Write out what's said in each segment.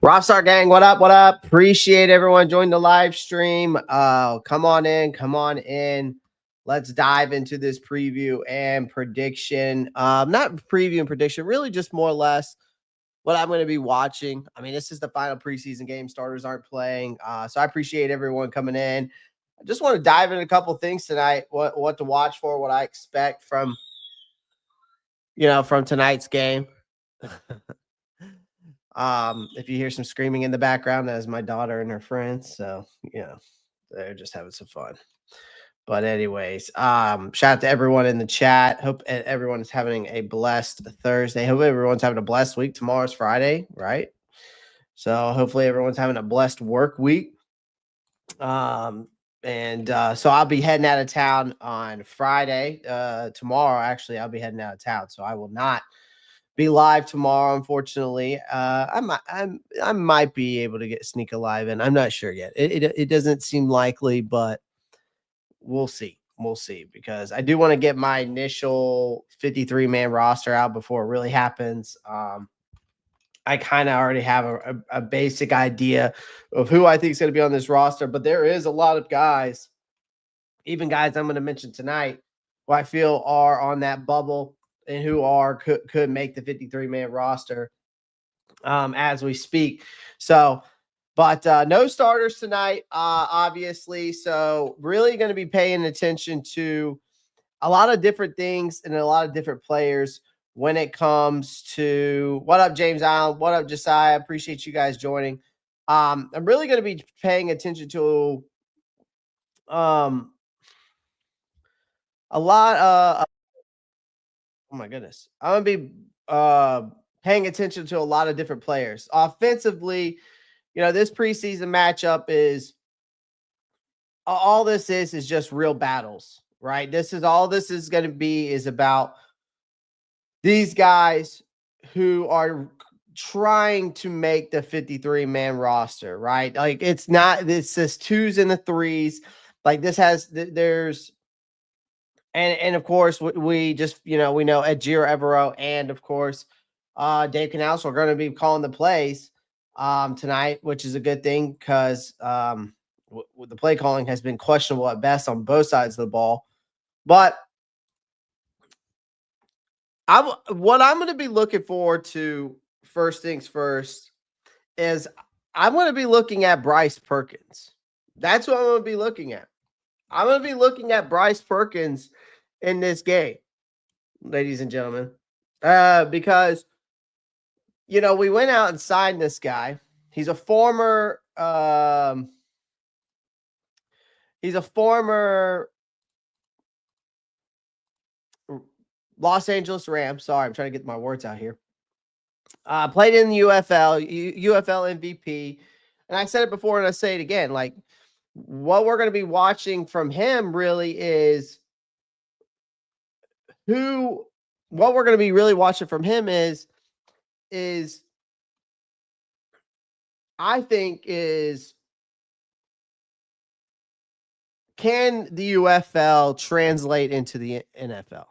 Rockstar gang, what up? What up? Appreciate everyone joining the live stream. Come on in. Let's dive into this preview and prediction. Not preview and prediction, really just more or less what I'm going to be watching. I mean, this is the final preseason game. Starters aren't playing. So I appreciate everyone coming in. I just want to dive into a couple things tonight. What to watch for, what I expect from tonight's game. If you hear some screaming in the background, that is my daughter and her friends. So, they're just having some fun. But anyways, shout out to everyone in the chat. Hope everyone is having a blessed Thursday. Hope everyone's having a blessed week. Tomorrow's Friday, right? So hopefully everyone's having a blessed work week. So I'll be heading out of town on Friday. Tomorrow, actually, I'll be heading out of town. So I will not be live tomorrow, unfortunately. I might be able to sneak a live in. I'm not sure yet. It doesn't seem likely, but we'll see. We'll see, because I do want to get my initial 53-man roster out before it really happens. I kind of already have a basic idea of who I think is going to be on this roster, but there is a lot of guys, even guys I'm going to mention tonight, who I feel are on that bubble and who could make the 53-man roster as we speak. So, but no starters tonight, obviously. So really going to be paying attention to a lot of different things and a lot of different players when it comes to what up, James Allen? What up, Josiah? Appreciate you guys joining. I'm really going to be paying attention to a lot of oh my goodness. I'm going to be paying attention to a lot of different players. Offensively, this preseason matchup is all this is just real battles, right? This is going to be is about these guys who are trying to make the 53-man roster, right? Like it's says twos and the threes. Like there's And of course, we just, we know Ejiro Evero and, of course, Dave Canals are going to be calling the plays tonight, which is a good thing because the play calling has been questionable at best on both sides of the ball. But what I'm going to be looking forward to, first things first, is I'm going to be looking at Bryce Perkins. That's what I'm going to be looking at. I'm going to be looking at Bryce Perkins in this game, ladies and gentlemen, because, we went out and signed this guy. He's a former Los Angeles Rams. Sorry, I'm trying to get my words out here. Played in the UFL MVP. And I said it before and I say it again, like what we're going to be watching from him really is what we're going to be really watching from him is I think can the UFL translate into the NFL?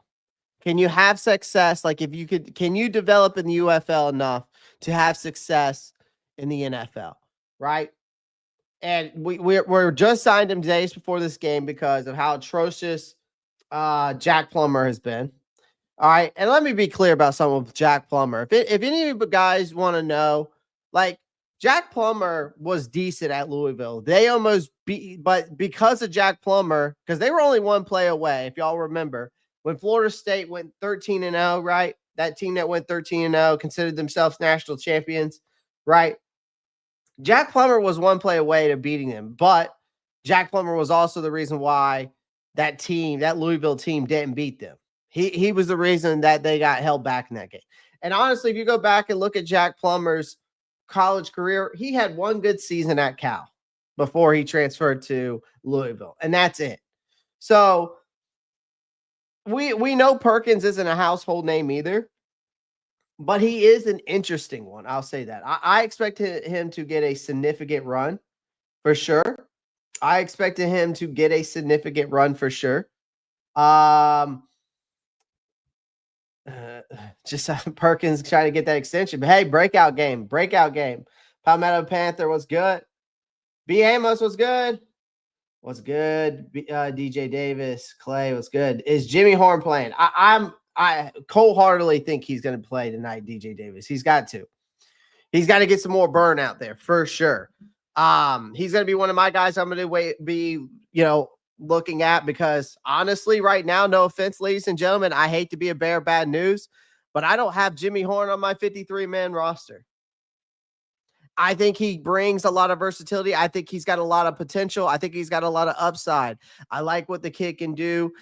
Can you have success? Like can you develop in the UFL enough to have success in the NFL? Right. And we're just signed him days before this game because of how atrocious Jack Plummer has been. All right. And let me be clear about something with Jack Plummer. If any of you guys want to know, like Jack Plummer was decent at Louisville. They almost beat, but because of Jack Plummer, because they were only one play away, if y'all remember, when Florida State went 13-0, right? That team that went 13-0 considered themselves national champions, right? Jack Plummer was one play away to beating them, but Jack Plummer was also the reason why that Louisville team didn't beat them. He was the reason that they got held back in that game. And honestly, if you go back and look at Jack Plummer's college career, he had one good season at Cal before he transferred to Louisville, and that's it. So we know Perkins isn't a household name either, but he is an interesting one. I'll say that. I expected him to get a significant run for sure. Just Perkins trying to get that extension. But hey, breakout game. Palmetto Panther was good. B. Amos was good. What's good? DJ Davis, Clay, what's good? Is Jimmy Horn playing? I wholeheartedly think he's going to play tonight, DJ Davis. He's got to. He's got to get some more burn out there for sure. He's going to be one of my guys I'm going to be, looking at, because honestly, right now, no offense, ladies and gentlemen, I hate to be a bearer of bad news, but I don't have Jimmy Horn on my 53-man roster. I think he brings a lot of versatility. I think he's got a lot of potential. I think he's got a lot of upside. I like what the kid can do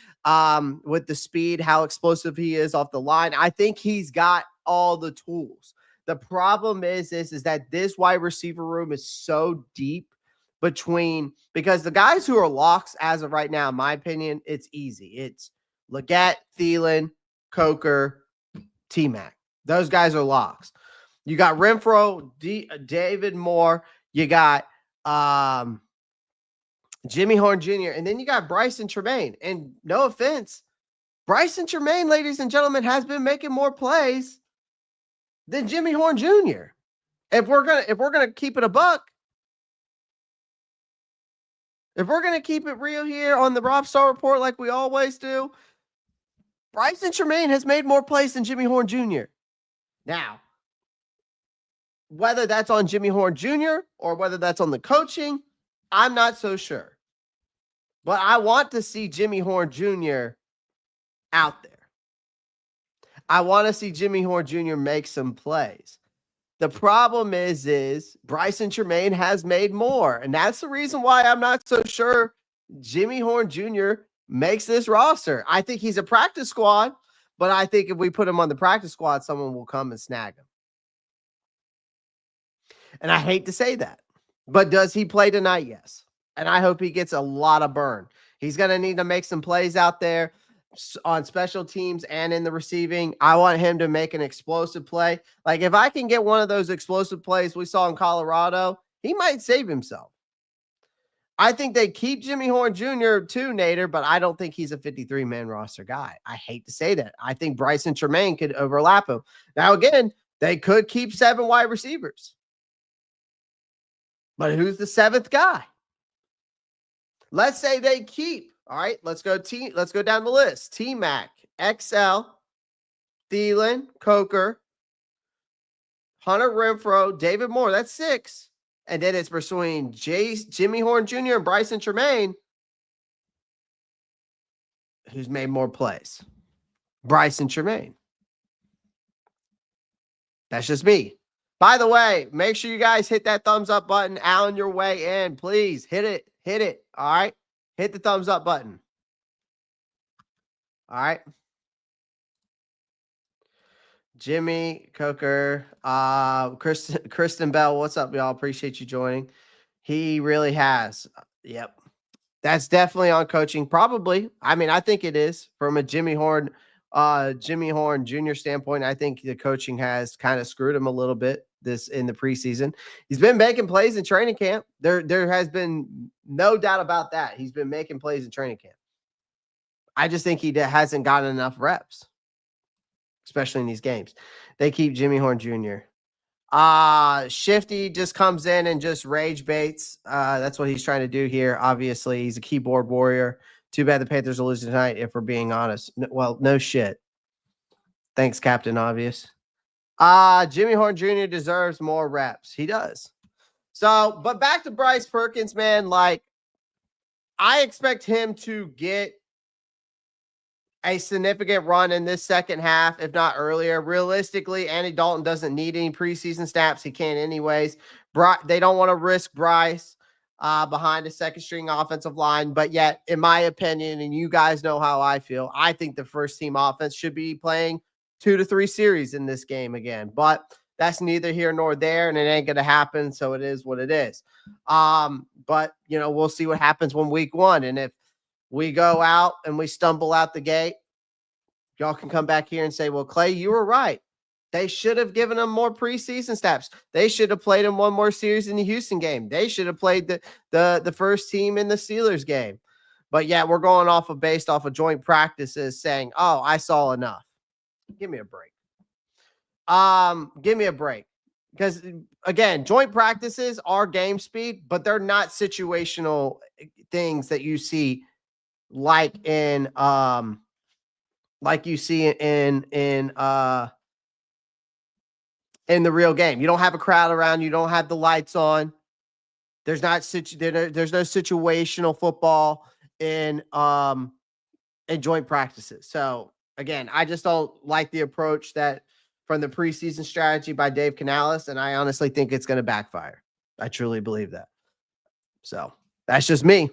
with the speed, how explosive he is off the line. I think he's got all the tools. The problem is that this wide receiver room is so deep because the guys who are locks as of right now, in my opinion, it's easy. It's Leggett, Thielen, Coker, T-Mac. Those guys are locks. You got Renfro, David Moore. You got Jimmy Horn Jr. And then you got Bryson Tre'von. And no offense, Bryson Tre'von, ladies and gentlemen, has been making more plays than Jimmy Horn Jr. If we're gonna keep it a buck, if we're gonna keep it real here on the Rob Star Report like we always do, Bryson Tre'von has made more plays than Jimmy Horn Jr. Now, whether that's on Jimmy Horn Jr. or whether that's on the coaching, I'm not so sure. But I want to see Jimmy Horn Jr. out there. I want to see Jimmy Horn Jr. make some plays. The problem is Bryson Tre'von has made more. And that's the reason why I'm not so sure Jimmy Horn Jr. makes this roster. I think he's a practice squad, but I think if we put him on the practice squad, someone will come and snag him. And I hate to say that, but does he play tonight? Yes. And I hope he gets a lot of burn. He's going to need to make some plays out there on special teams and in the receiving. I want him to make an explosive play. Like if I can get one of those explosive plays we saw in Colorado, he might save himself. I think they keep Jimmy Horn Jr. too, Nader, but I don't think he's a 53-man roster guy. I hate to say that. I think Bryson Tre'von could overlap him. Now, again, they could keep 7 wide receivers. But who's the 7th guy? Let's say they keep. All right, let's go down the list. T-Mac, XL, Thielen, Coker, Hunter Renfro, David Moore. That's 6. And then it's between Jimmy Horn Jr. and Bryson Tre'von. Who's made more plays? Bryson Tre'von. That's just me. By the way, make sure you guys hit that thumbs up button on your way in. Please hit it. Hit it. All right. Hit the thumbs up button. All right. Jimmy, Coker, Kristen Bell. What's up, y'all? Appreciate you joining. He really has. Yep. That's definitely on coaching. Probably. I mean, I think it is from a Jimmy Horn Jr. standpoint. I think the coaching has kind of screwed him a little bit in the preseason. He's been making plays in training camp. There has been no doubt about that. He's been making plays in training camp. I just think he hasn't gotten enough reps, especially in these games. They keep Jimmy Horn Jr. Shifty just comes in and just rage baits. That's what he's trying to do here. Obviously, he's a keyboard warrior. Too bad the Panthers will lose tonight, if we're being honest. Well, no shit. Thanks, Captain Obvious. Jimmy Horn Jr. deserves more reps. He does. So, but back to Bryce Perkins, man. Like, I expect him to get a significant run in this second half, if not earlier. Realistically, Andy Dalton doesn't need any preseason snaps. He can't anyways. They don't want to risk Bryce behind a second-string offensive line. But yet, in my opinion, and you guys know how I feel, I think the first-team offense should be playing 2 to 3 series in this game again. But that's neither here nor there, and it ain't going to happen, so it is what it is. But, we'll see what happens when week 1. And if we go out and we stumble out the gate, y'all can come back here and say, well, Clay, you were right. They should have given him more preseason snaps. They should have played him one more series in the Houston game. They should have played the first team in the Steelers game. But yeah, we're going based off of joint practices saying, oh, I saw enough. Give me a break. Give me a break. because again, joint practices are game speed, but they're not situational things that you see like in like you see in the real game. You don't have a crowd around, you don't have the lights on. There's there's no situational football in joint practices. So again, I just don't like the approach that from the preseason strategy by Dave Canales, and I honestly think it's going to backfire. I truly believe that. So that's just me.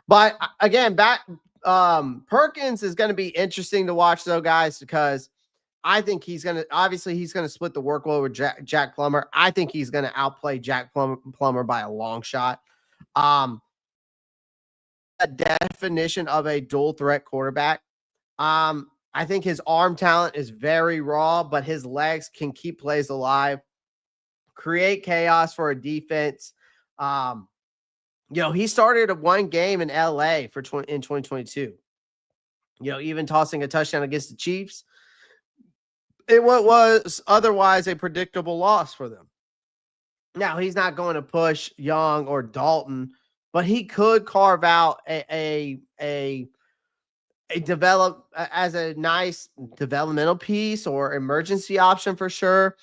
But again, Perkins is going to be interesting to watch, though, guys, because I think he's going to split the workload with Jack Plummer. I think he's going to outplay Jack Plummer by a long shot. A definition of a dual threat quarterback. I think his arm talent is very raw, but his legs can keep plays alive, create chaos for a defense. He started one game in LA in 2022. Even tossing a touchdown against the Chiefs. It was otherwise a predictable loss for them. Now, he's not going to push Young or Dalton, but he could carve out a develop as a nice developmental piece or emergency option for sure.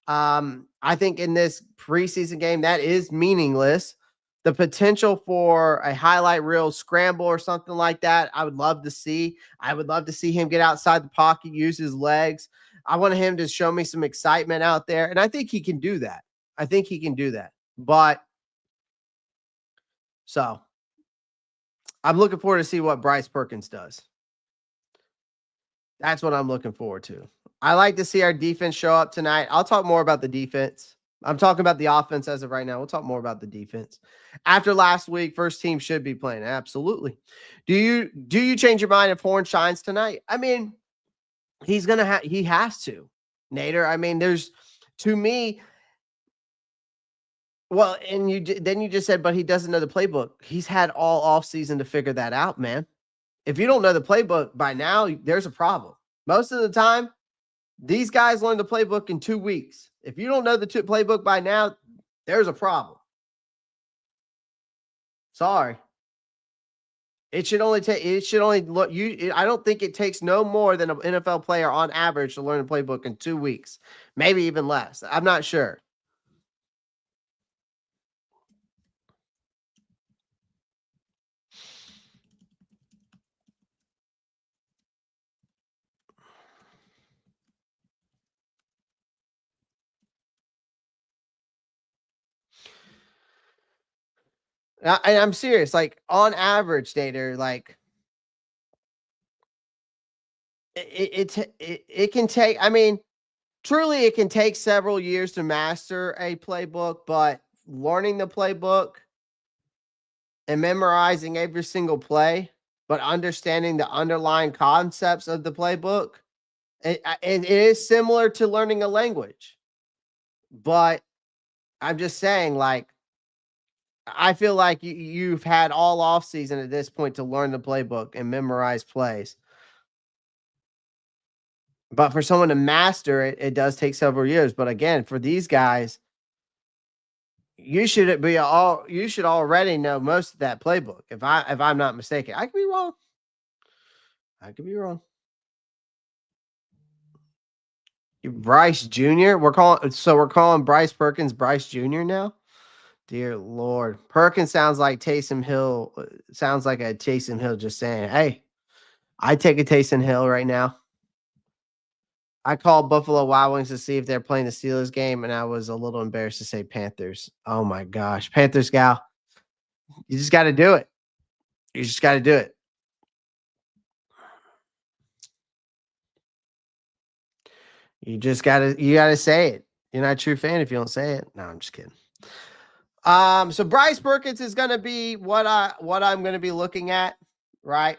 I think in this preseason game, that is meaningless. The potential for a highlight reel scramble or something like that, I would love to see. I would love to see him get outside the pocket, use his legs. I want him to show me some excitement out there, and I think he can do that. But so I'm looking forward to see what Bryce Perkins does. That's what I'm looking forward to. I like to see our defense show up tonight. I'll talk more about the defense. I'm talking about the offense as of right now. We'll talk more about the defense. After last week, first team should be playing. Absolutely. Do you change your mind if Horn shines tonight? I mean, he has to. Nader, I mean, there's to me. Well, and you just said, but he doesn't know the playbook. He's had all offseason to figure that out, man. If you don't know the playbook by now, there's a problem. Most of the time, these guys learn the playbook in 2 weeks. If you don't know the playbook by now, there's a problem. Sorry. I don't think it takes no more than an NFL player on average to learn the playbook in 2 weeks, maybe even less. I'm not sure. I'm serious. Like on average, Nader, like it can take. I mean, truly, it can take several years to master a playbook, but learning the playbook and memorizing every single play, but understanding the underlying concepts of the playbook, it is similar to learning a language. But I'm just saying, like, I feel like you've had all off season at this point to learn the playbook and memorize plays. But for someone to master it, it does take several years. But again, for these guys, you should already know most of that playbook. If I'm not mistaken, I could be wrong. Bryce Jr. We're calling Bryce Perkins Bryce Jr. now. Dear Lord, Perkins sounds like Taysom Hill. Sounds like a Taysom Hill just saying, "Hey, I take a Taysom Hill right now." I called Buffalo Wild Wings to see if they're playing the Steelers game, and I was a little embarrassed to say Panthers. Oh my gosh, Panthers gal, you just got to do it. You just got to do it. You gotta say it. You're not a true fan if you don't say it. No, I'm just kidding. So Bryce Perkins is gonna be what I'm gonna be looking at, right?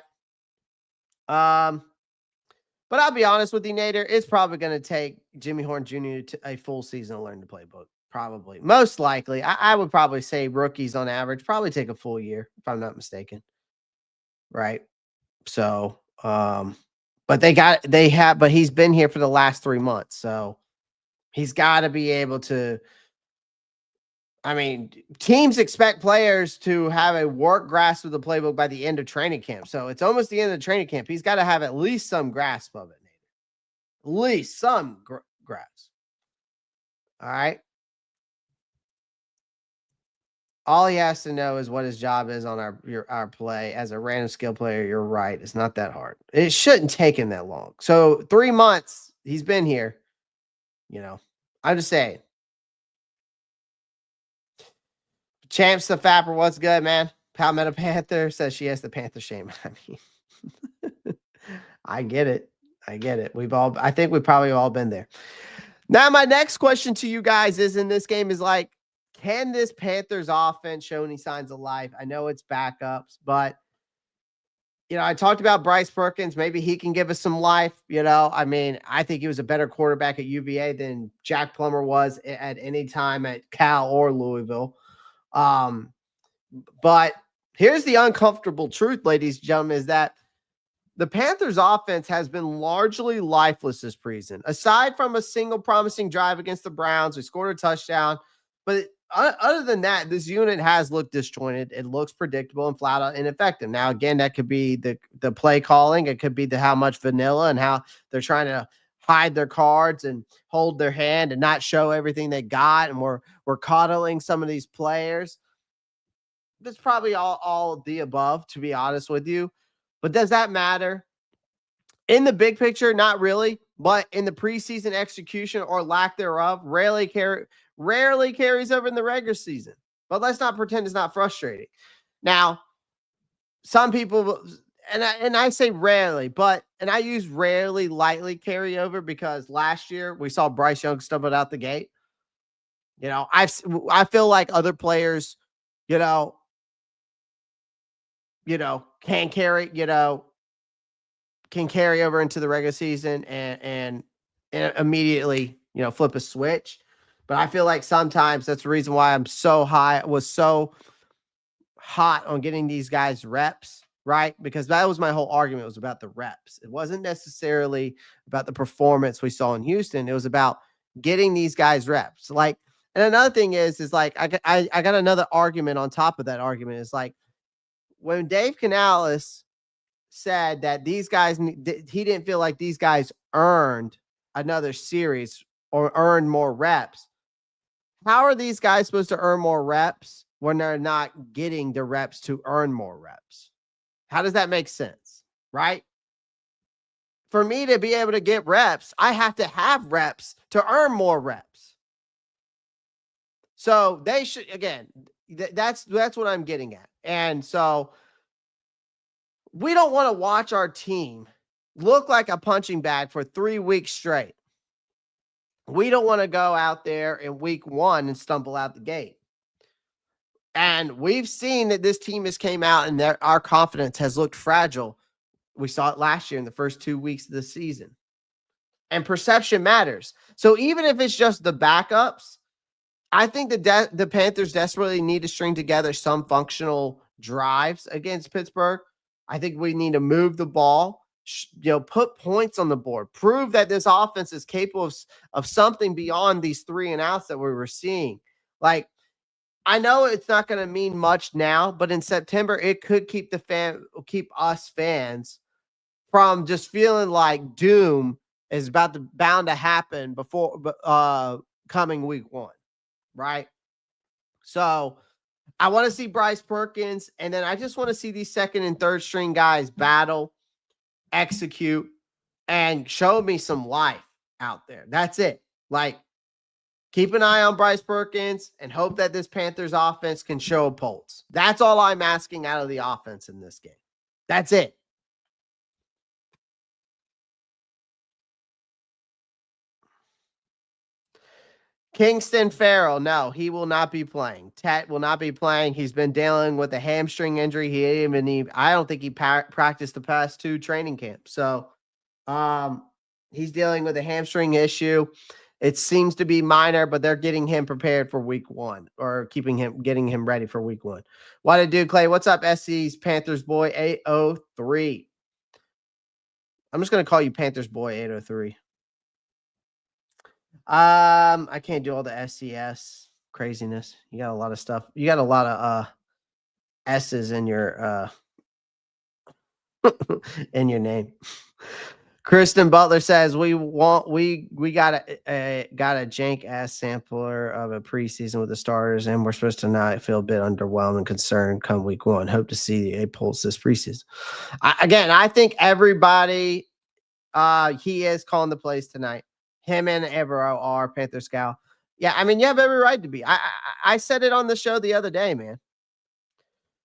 But I'll be honest with you, Nader, it's probably gonna take Jimmy Horn Jr. to a full season to learn the playbook. Probably. Most likely. I would probably say rookies on average probably take a full year, if I'm not mistaken. Right. So but he's been here for the last 3 months. So He's got to be able to. I mean, teams expect players to have a work grasp of the playbook by the end of training camp. So it's almost the end of training camp. He's got to have at least some grasp of it. At least some grasp. All right. All he has to know is what his job is on our play. As a random skill player, you're right. It's not that hard. It shouldn't take him that long. So 3 months he's been here. I'm just saying. Champs the Fapper, what's good, man? Palmetto Panther says she has the Panther shame. I mean, I get it. I think we've probably all been there. Now, my next question to you guys is in this game is like, can this Panthers offense show any signs of life? I know it's backups, but I talked about Bryce Perkins. Maybe he can give us some life. I mean, I think he was a better quarterback at UVA than Jack Plummer was at any time at Cal or Louisville. But here's the uncomfortable truth, ladies and gentlemen, is that the Panthers offense has been largely lifeless this preseason. Aside from a single promising drive against the Browns, we scored a touchdown. But other than that, this unit has looked disjointed. It looks predictable and flat out ineffective. Now, again, that could be the play calling. It could be how much vanilla and how they're trying to hide their cards and hold their hand and not show everything they got. And we're coddling some of these players. That's probably all of the above, to be honest with you. But does that matter? In the big picture, not really. But in the preseason execution or lack thereof, rarely carries over in the regular season. But let's not pretend it's not frustrating. Now, some people, and I say rarely, and I use rarely lightly carry over because last year we saw Bryce Young stumble out the gate. I feel like other players, can carry over into the regular season and immediately, flip a switch. But I feel like sometimes that's the reason why was so hot on getting these guys reps, right? Because that was my whole argument, was about the reps. It wasn't necessarily about the performance we saw in Houston. It was about getting these guys reps. And another thing is like, I got another argument on top of that argument, is like, when Dave Canales said that these guys, he didn't feel like these guys earned another series or earned more reps. How are these guys supposed to earn more reps when they're not getting the reps to earn more reps? How does that make sense? Right? For me to be able to get reps, I have to have reps to earn more reps. So they should, again, that's what I'm getting at. And so we don't want to watch our team look like a punching bag for 3 weeks straight. We don't want to go out there in week 1 and stumble out the gate. And we've seen that this team has came out and our confidence has looked fragile. We saw it last year in the first 2 weeks of the season. And perception matters. So even if it's just the backups, I think the Panthers desperately need to string together some functional drives against Pittsburgh. I think we need to move the ball, put points on the board, prove that this offense is capable of something beyond these 3 and outs that we were seeing. Like, I know it's not going to mean much now, but in September, it could keep us fans from just feeling like doom is bound to happen before coming week 1, right? So I want to see Bryce Perkins, and then I just want to see these second and third string guys battle, execute, and show me some life out there. That's it. Like, keep an eye on Bryce Perkins and hope that this Panthers offense can show a pulse. That's all I'm asking out of the offense in this game. That's it. Kingston Farrell, no, he will not be playing. Tet will not be playing. He's been dealing with a hamstring injury. I don't think he practiced the past 2 training camps. So he's dealing with a hamstring issue. It seems to be minor, but they're getting him prepared for week 1 or getting him ready for week 1. What to do, Clay? What's up, SC's Panthers boy 803? I'm just going to call you Panthers boy 803. I can't do all the SCS craziness. You got a lot of stuff. You got a lot of S's in your in your name. Kristen Butler says we got a jank ass sampler of a preseason with the starters, and we're supposed to not feel a bit underwhelmed and concerned come week 1. Hope to see a pulse this preseason. I think everybody he is calling the plays tonight. Him and Evero are Panther Scout. Yeah, I mean, you have every right to be. I said it on the show the other day, man.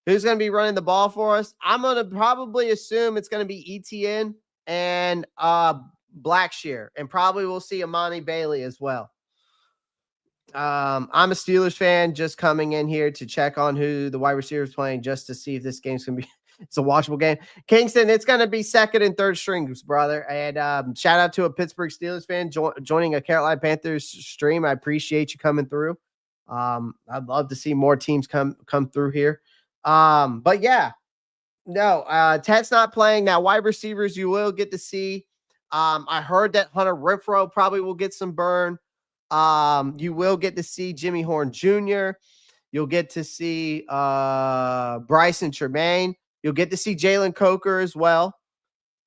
Who's going to be running the ball for us? I'm going to probably assume it's going to be ETN and Blackshear, and probably we'll see Amani Bailey as well. I'm a Steelers fan, just coming in here to check on who the wide receiver is playing, just to see if this game's going to be it's a watchable game. Kingston, it's going to be second and third strings, brother. And shout out to a Pittsburgh Steelers fan joining a Carolina Panthers stream. I appreciate you coming through. I'd love to see more teams come through here. But yeah, no, Ted's not playing now. Wide receivers, you will get to see. I heard that Hunter Renfrow probably will get some burn. You will get to see Jimmy Horn Jr. You'll get to see Bryson Tremaine. You'll get to see Jalen Coker as well.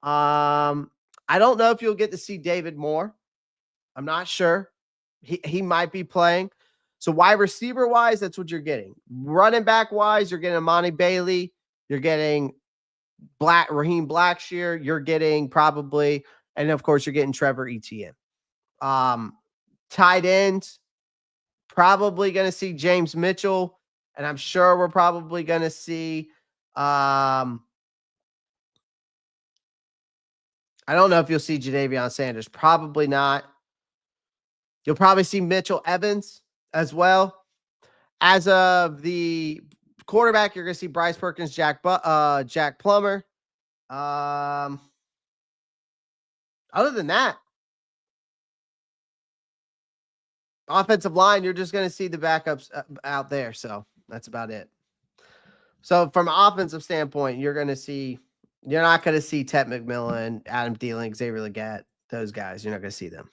I don't know if you'll get to see David Moore. I'm not sure. He might be playing. So wide receiver wise, that's what you're getting. Running back wise, you're getting Amani Bailey. You're getting Raheem Blackshear. You're getting probably, and of course, you're getting Trevor Etienne. Tight ends, probably going to see James Mitchell, and I'm sure we're probably going to see. I don't know if you'll see Jadavion Sanders. Probably not. You'll probably see Mitchell Evans as well. As of the quarterback, you're going to see Bryce Perkins, Jack Plummer. Other than that, offensive line, you're just going to see the backups out there. So that's about it. So from an offensive standpoint, you're not going to see Ted McMillan, Adam Thielen, Xavier Legette, those guys. You're not going to see them.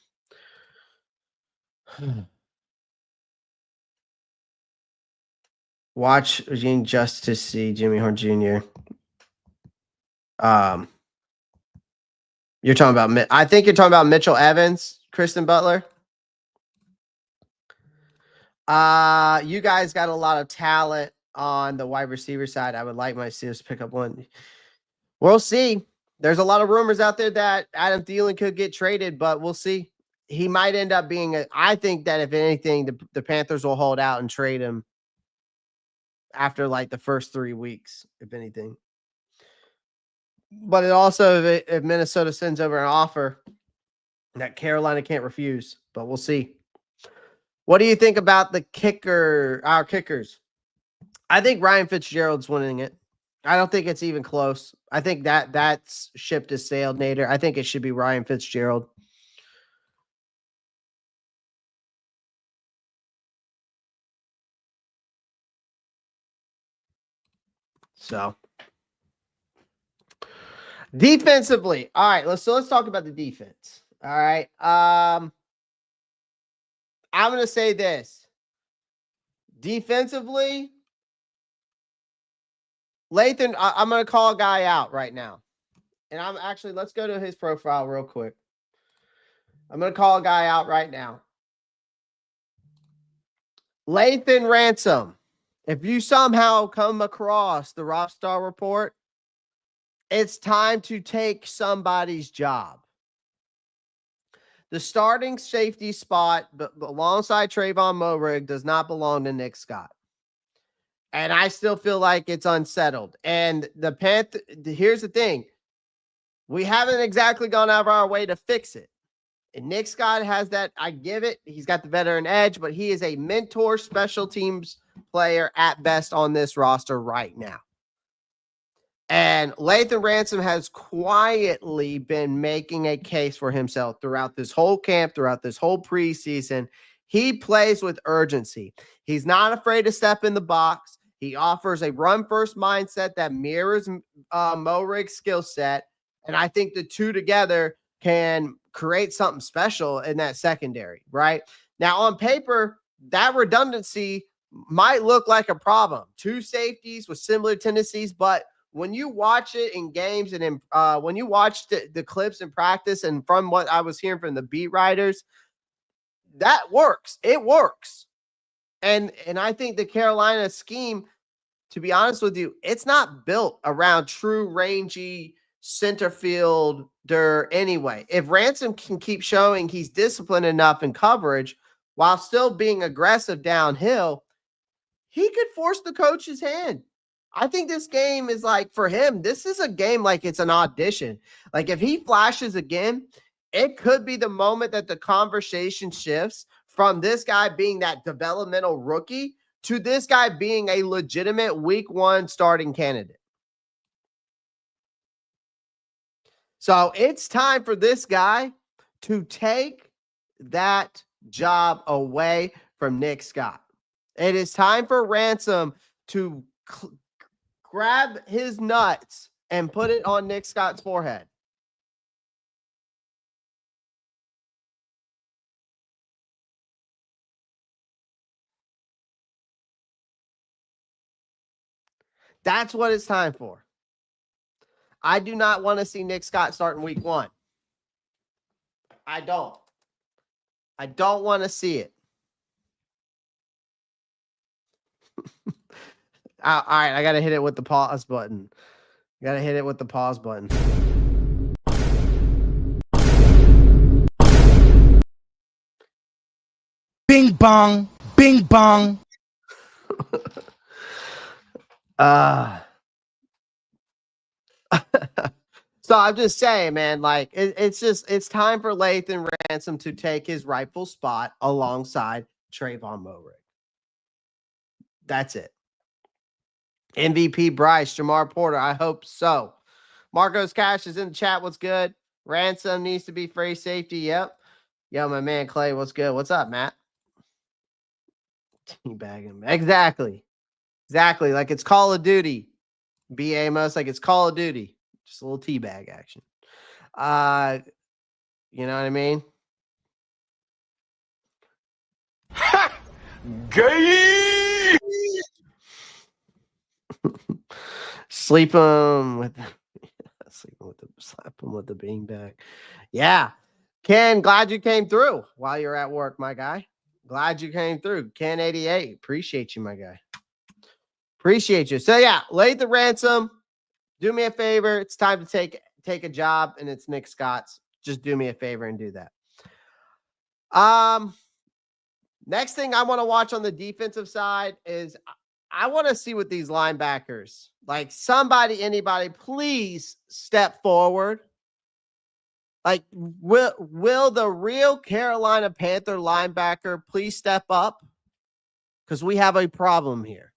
Watch just to see Jimmy Horn Jr. You're talking about, I think you're talking about Mitchell Evans, Kristen Butler. You guys got a lot of talent on the wide receiver side. I would like my Steelers to pick up one. We'll see. There's a lot of rumors out there that Adam Thielen could get traded, but we'll see. He might end up being I think that if anything, the Panthers will hold out and trade him after like the first 3 weeks, if anything. But it also, if Minnesota sends over an offer that Carolina can't refuse, but we'll see. What do you think about our kickers? I think Ryan Fitzgerald's winning it. I don't think it's even close. I think that's ship has sailed, Nader. I think it should be Ryan Fitzgerald. So defensively, all right. Let's talk about the defense. All right. I'm going to say this. Defensively, Lathan, I'm going to call a guy out right now. And let's go to his profile real quick. I'm going to call a guy out right now. Lathan Ransom. If you somehow come across the Rockstar Report, it's time to take somebody's job. The starting safety spot alongside Tre'von Moehrig does not belong to Nick Scott. And I still feel like it's unsettled. And here's the thing. We haven't exactly gone out of our way to fix it. And Nick Scott has that. I give it. He's got the veteran edge, but he is a mentor special teams player at best on this roster right now. And Lathan Ransom has quietly been making a case for himself throughout this whole camp, throughout this whole preseason. He plays with urgency. He's not afraid to step in the box. He offers a run-first mindset that mirrors Moehrig's skill set. And I think the two together can create something special in that secondary, right? Now, on paper, that redundancy might look like a problem. 2 safeties with similar tendencies, but when you watch it in games and when you watch the clips in practice, and from what I was hearing from the beat writers, that works. It works. And I think the Carolina scheme, to be honest with you, it's not built around true rangy center fielder anyway. If Ransom can keep showing he's disciplined enough in coverage while still being aggressive downhill, he could force the coach's hand. I think this game is like, for him, this is a game like it's an audition. Like if he flashes again, it could be the moment that the conversation shifts from this guy being that developmental rookie to this guy being a legitimate week 1 starting candidate. So it's time for this guy to take that job away from Nick Scott. It is time for Ransom to grab his nuts and put it on Nick Scott's forehead. That's what it's time for. I do not want to see Nick Scott start in week 1. I don't. I don't want to see it. All right, I got to hit it with the pause button. Bing bong, bing bong. So I'm just saying, man, like it's time for Lathan Ransom to take his rightful spot alongside Tre'von Moehrig. That's it. MVP Bryce, Jamar Porter. I hope so. Marcos Cash is in the chat. What's good? Ransom needs to be free safety. Yep. Yo, my man Clay, what's good? What's up, Matt? Teabagging. Exactly. Like it's Call of Duty. B. Amos, like it's Call of Duty. Just a little teabag action. You know what I mean? Gay. Slap him with the beanbag. Yeah. Ken, glad you came through while you're at work, my guy. Glad you came through. Ken 88. Appreciate you, my guy. Appreciate you. So yeah, Lathan Ransom. Do me a favor. It's time to take a job, and it's Nick Scott's. Just do me a favor and do that. Next thing I want to watch on the defensive side is I want to see what these linebackers, like anybody, please step forward. Like, will the real Carolina Panther linebacker please step up? Because we have a problem here.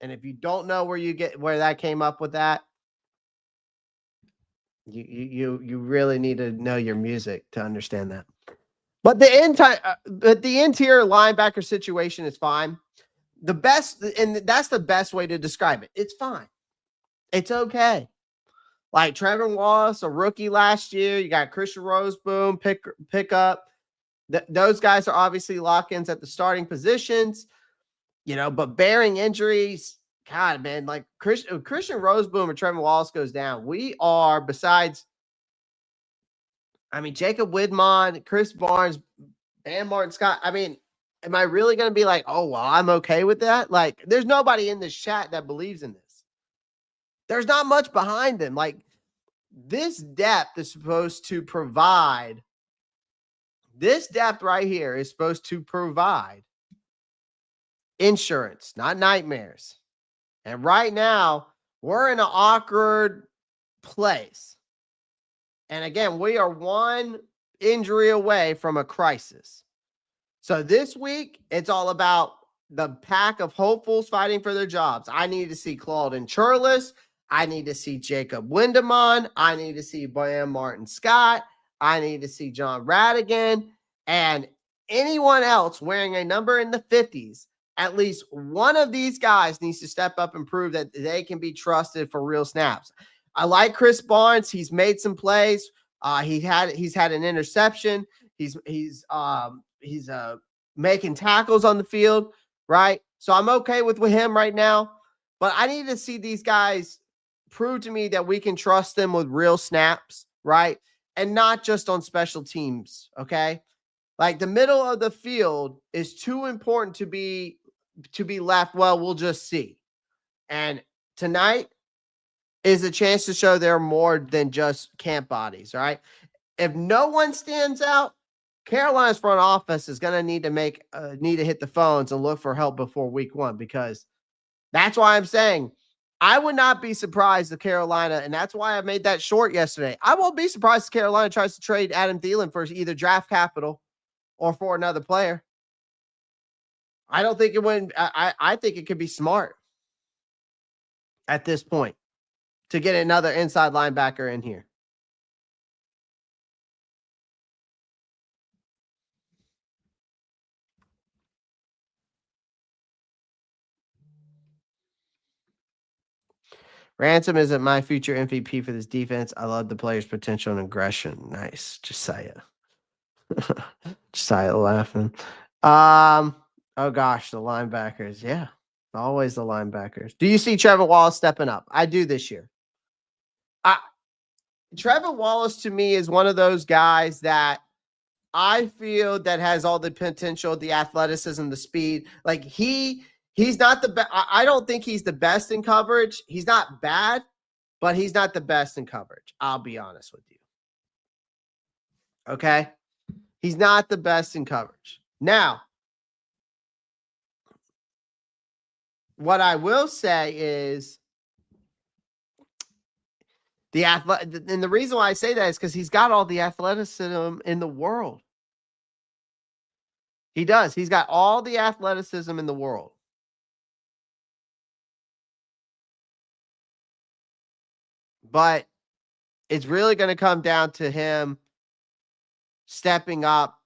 And if you don't know where that came up with that, you really need to know your music to understand that. But the interior linebacker situation is fine. That's the best way to describe it. It's fine. It's okay. Like Trevor Wallace, a rookie last year. You got Christian Roseboom pick up. Those guys are obviously lock-ins at the starting positions. But bearing injuries, God, man, like Christian Roseboom or Trevor Wallace goes down, we are, besides, Jacob Widmon, Chris Barnes, and Martin Scott, am I really going to be like, oh, well, I'm okay with that? Like, there's nobody in this chat that believes in this. There's not much behind them. Like, this depth is supposed to provide, this depth right here is supposed to provide insurance, not nightmares. And right now, we're in an awkward place. And again, we are one injury away from a crisis. So this week, it's all about the pack of hopefuls fighting for their jobs. I need to see Claudin Churlis. I need to see Jacob Windemon. I need to see Martin Scott. I need to see John Radigan. And anyone else wearing a number in the 50s. At least one of these guys needs to step up and prove that they can be trusted for real snaps. I like Chris Barnes. He's made some plays. He's had an interception. He's making tackles on the field, right? So I'm okay with him right now, but I need to see these guys prove to me that we can trust them with real snaps, right? And not just on special teams, okay? Like the middle of the field is too important to be left. Well, we'll just see. And tonight is a chance to show they're more than just camp bodies, right? If no one stands out, Carolina's front office is going to need to hit the phones and look for help before week 1, because that's why I'm saying I would not be surprised if Carolina, and that's why I made that short yesterday. I won't be surprised if Carolina tries to trade Adam Thielen for either draft capital or for another player. I don't think it wouldn't. I think it could be smart at this point to get another inside linebacker in here. Ransom isn't my future MVP for this defense. I love the player's potential and aggression. Nice. Josiah. Josiah laughing. Oh gosh, the linebackers. Yeah. Always the linebackers. Do you see Trevor Wallace stepping up? I do this year. Trevor Wallace to me is one of those guys that I feel that has all the potential, the athleticism, the speed. Like he's not the best. I don't think he's the best in coverage. He's not bad, but he's not the best in coverage. I'll be honest with you. Okay? He's not the best in coverage. Now, what I will say is and the reason why I say that is because he's got all the athleticism in the world. He does. He's got all the athleticism in the world. But it's really going to come down to him stepping up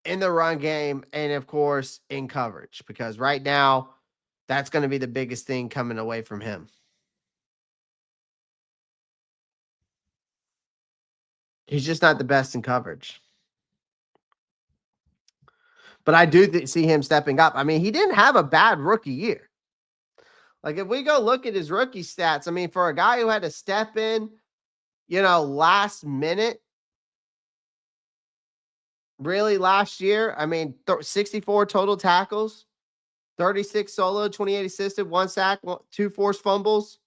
in the run game and, of course, in coverage. Because right now, that's going to be the biggest thing coming away from him. He's just not the best in coverage. But I do see him stepping up. I mean, he didn't have a bad rookie year. Like, if we go look at his rookie stats, I mean, for a guy who had to step in, last minute, really last year, I mean, 64 total tackles, 36 solo, 28 assisted, 1 sack, 2 forced fumbles.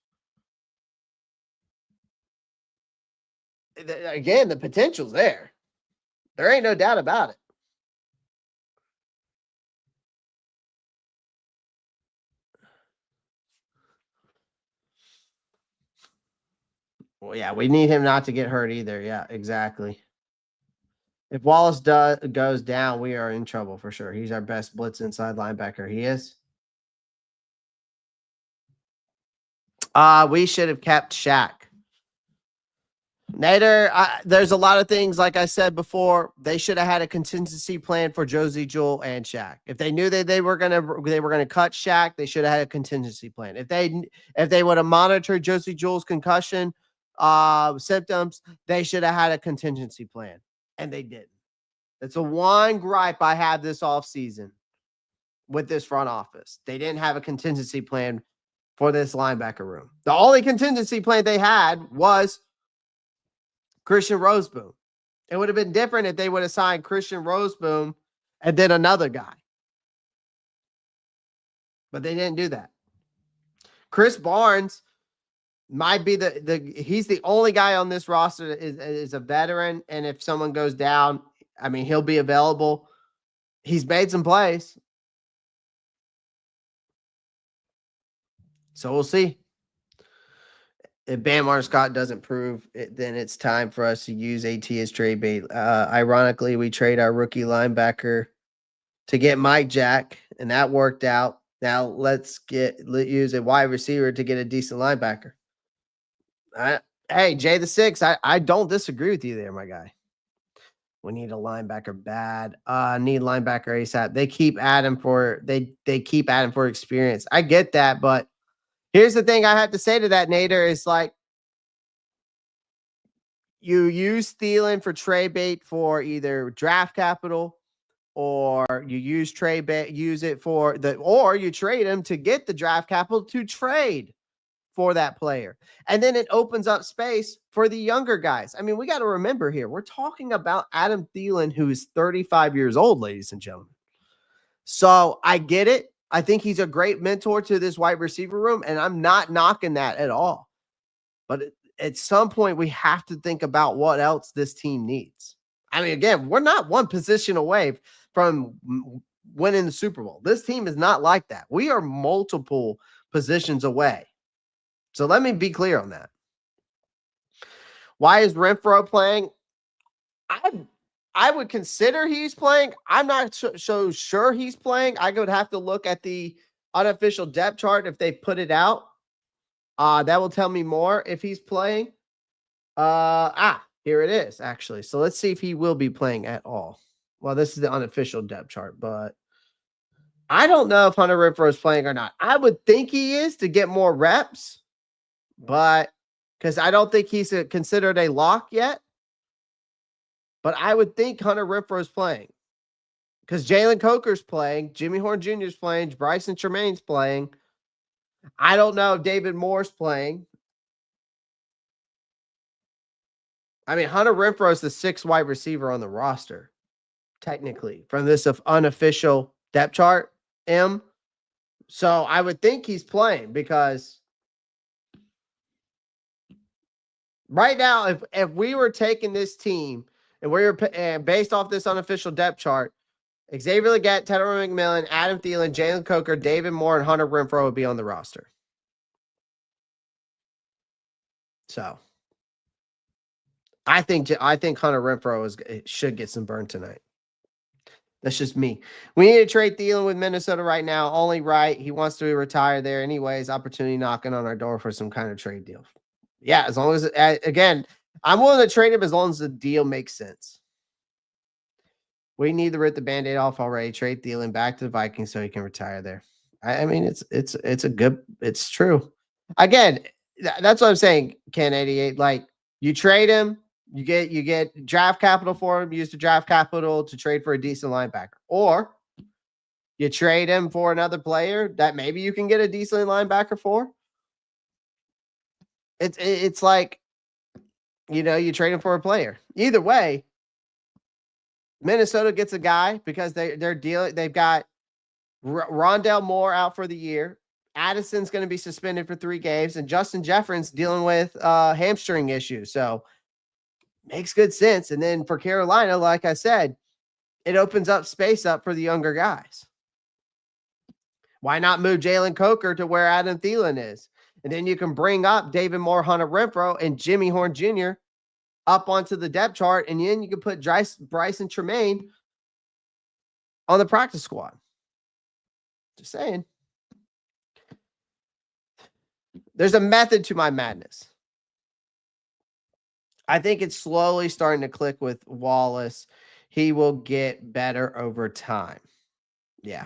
Again, the potential's there. There ain't no doubt about it. Well, yeah, we need him not to get hurt either. Yeah, exactly. If Wallace goes down, we are in trouble for sure. He's our best blitz inside linebacker. He is. We should have kept Shaq. Nader, there's a lot of things, like I said before, they should have had a contingency plan for Josie Jewell and Shaq. If they knew that they were gonna cut Shaq, they should have had a contingency plan. If they would have monitored Josie Jewell's concussion symptoms, they should have had a contingency plan, and they didn't. That's the one gripe I have this offseason with this front office. They didn't have a contingency plan for this linebacker room. The only contingency plan they had was Christian Roseboom. It would have been different if they would have signed Christian Roseboom and then another guy. But they didn't do that. Chris Barnes might be he's the only guy on this roster that is a veteran. And if someone goes down, I mean, he'll be available. He's made some plays. So we'll see. If Bam Scott doesn't prove it, then it's time for us to use AT as trade bait. Ironically, we trade our rookie linebacker to get Mike Jack, and that worked out. Now let's use a wide receiver to get a decent linebacker. Hey, Jay the Six, I don't disagree with you there, my guy. We need a linebacker bad. Need linebacker ASAP. They keep adding for experience. I get that, but here's the thing I have to say to that, Nader, is like, you use Thielen for trade bait for either draft capital, or you use trade bait, use it for or you trade him to get the draft capital to trade for that player. And then it opens up space for the younger guys. I mean, we got to remember here, we're talking about Adam Thielen, who is 35 years old, ladies and gentlemen. So I get it. I think he's a great mentor to this wide receiver room, and I'm not knocking that at all. But at some point, we have to think about what else this team needs. I mean, again, we're not one position away from winning the Super Bowl. This team is not like that. We are multiple positions away. So let me be clear on that. Why is Renfrow playing? I would consider he's playing. I'm not so sure he's playing. I would have to look at the unofficial depth chart if they put it out. That will tell me more if he's playing. Here it is, actually. So let's see if he will be playing at all. Well, this is the unofficial depth chart, but I don't know if Hunter Renfrow is playing or not. I would think he is to get more reps, but because I don't think he's considered a lock yet. But I would think Hunter Renfrow is playing because Jalen Coker's playing, Jimmy Horn Jr. is playing, Bryson Tremaine's playing. I don't know if David Moore's playing. I mean, Hunter Renfrow is the 6th wide receiver on the roster, technically, from this unofficial depth chart, M. So I would think he's playing because right now, if we were taking this team and we were based off this unofficial depth chart, Xavier Legette, Tedder McMillan, Adam Thielen, Jalen Coker, David Moore, and Hunter Renfrow would be on the roster. So I think Hunter Renfrow should get some burn tonight. That's just me. We need to trade Thielen with Minnesota right now. Only right. He wants to retire there anyways. Opportunity knocking on our door for some kind of trade deal. Yeah, as long as, again, I'm willing to trade him as long as the deal makes sense. We need to rip the Band-Aid off already. Trade Thielen back to the Vikings so he can retire there. I mean, it's true. Again, that's what I'm saying, Ken 88. Like, you trade him, you get draft capital for him, use the draft capital to trade for a decent linebacker. Or you trade him for another player that maybe you can get a decent linebacker for. It's like, you trade him for a player. Either way, Minnesota gets a guy because they're dealing. They've got Rondale Moore out for the year. Addison's going to be suspended for 3 games, and Justin Jefferson's dealing with hamstring issues. So makes good sense. And then for Carolina, like I said, it opens up space up for the younger guys. Why not move Jalen Coker to where Adam Thielen is? And then you can bring up David Moore, Hunter Renfrow, and Jimmy Horn Jr. up onto the depth chart, and then you can put Bryson Tremaine on the practice squad. Just saying. There's a method to my madness. I think it's slowly starting to click with Wallace. He will get better over time. Yeah.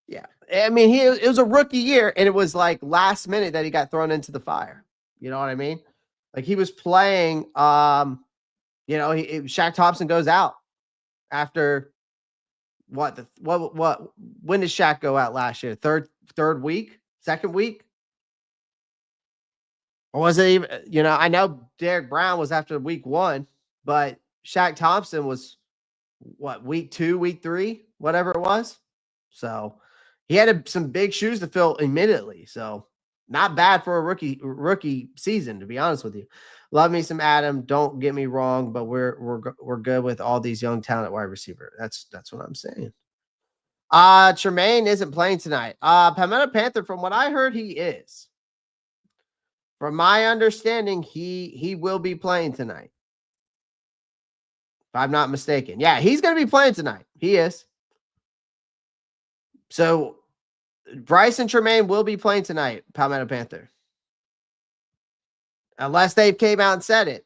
Yeah. I mean, it was a rookie year, and it was like last minute that he got thrown into the fire. You know what I mean? Like, he was playing, Shaq Thompson goes out after when did Shaq go out last year? Third week, second week? Or was it even, I know Derek Brown was after week 1, but Shaq Thompson was week 2, week 3, whatever it was. So he had some big shoes to fill immediately. So not bad for a rookie season, to be honest with you. Love me some Adam. Don't get me wrong, but we're good with all these young talent wide receiver. That's what I'm saying. Tremaine isn't playing tonight. Palmetto Panther, from what I heard, he is. From my understanding, he will be playing tonight. If I'm not mistaken. Yeah, he's going to be playing tonight. He is. So Bryce and Tremaine will be playing tonight, Palmetto Panther. Unless they came out and said it.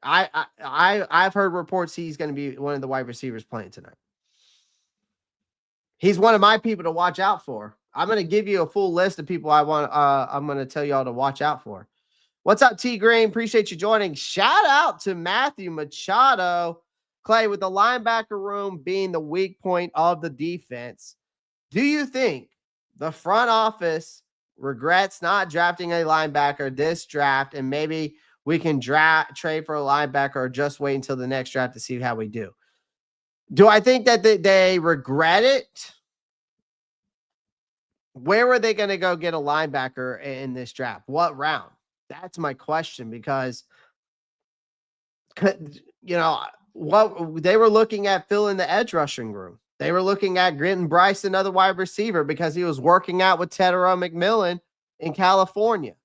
I've heard reports he's going to be one of the wide receivers playing tonight. He's one of my people to watch out for. I'm going to give you a full list of people I'm going to tell y'all to watch out for. What's up, T Green? Appreciate you joining. Shout out to Matthew Machado. Clay, with the linebacker room being the weak point of the defense, do you think the front office regrets not drafting a linebacker this draft, and maybe we can trade for a linebacker or just wait until the next draft to see how we do? Do I think that they regret it? Where were they going to go get a linebacker in this draft? What round? That's my question, because what they were looking at filling the edge rushing room. They were looking at getting Bryce another wide receiver because he was working out with Tre'von McMillan in California.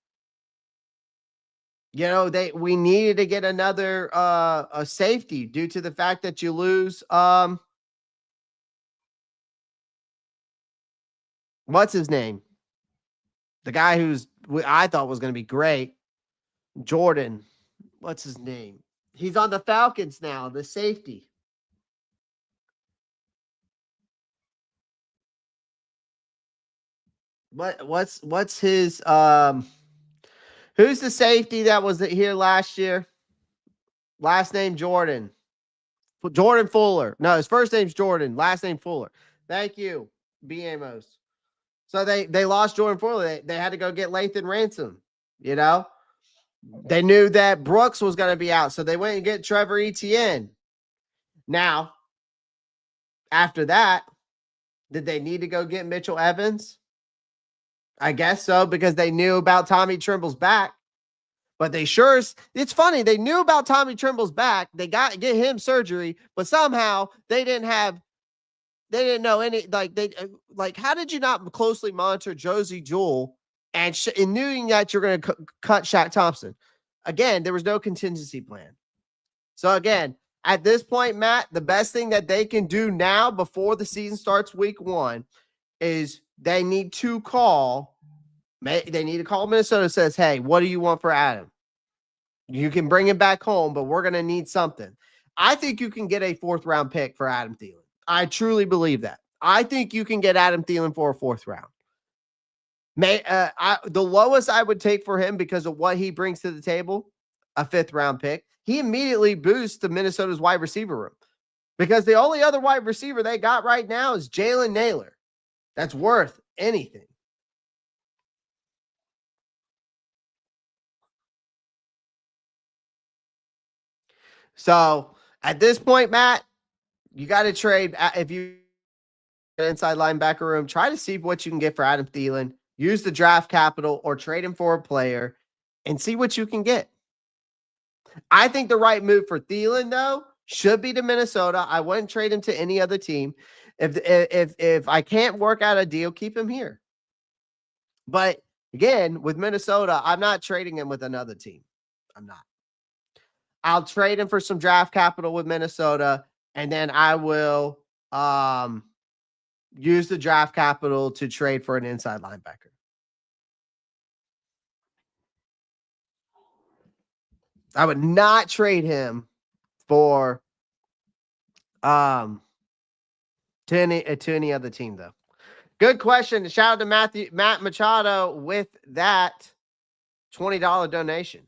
We needed to get another a safety due to the fact that you lose what's his name? The guy I thought was going to be great. Jordan. What's his name? He's on the Falcons now, the safety. What's his who's the safety that was here last year? Last name Jordan. Jordan Fuller. No, his first name's Jordan, last name Fuller. Thank you, B. Amos. So they lost Jordan Fuller. They had to go get Lathan Ransom. They knew that Brooks was going to be out, so they went and get Trevor Etienne. Now, after that, did they need to go get Mitchell Evans? I guess so, because they knew about Tommy Trimble's back. But it's funny, they knew about Tommy Trimble's back. They got to get him surgery, but somehow they didn't know any, how did you not closely monitor Josie Jewell and knowing that you're going to cut Shaq Thompson? Again, there was no contingency plan. So again, at this point, Matt, the best thing that they can do now before the season starts week 1 is they need to call Minnesota and says, hey, what do you want for Adam? You can bring him back home, but we're going to need something. I think you can get a 4th round pick for Adam Thielen. I truly believe that. I think you can get Adam Thielen for a 4th round. The lowest I would take for him, because of what he brings to the table, a 5th round pick. He immediately boosts the Minnesota's wide receiver room, because the only other wide receiver they got right now is Jalen Naylor. That's worth anything. So at this point, Matt, you got to trade. If you inside linebacker room, try to see what you can get for Adam Thielen. Use the draft capital or trade him for a player and see what you can get. I think the right move for Thielen, though, should be to Minnesota. I wouldn't trade him to any other team. If I can't work out a deal, keep him here. But again, with Minnesota, I'm not trading him with another team. I'm not. I'll trade him for some draft capital with Minnesota, and then I will use the draft capital to trade for an inside linebacker. I would not trade him for to any other team, though. Good question. Shout out to Matt Machado with that $20 donation.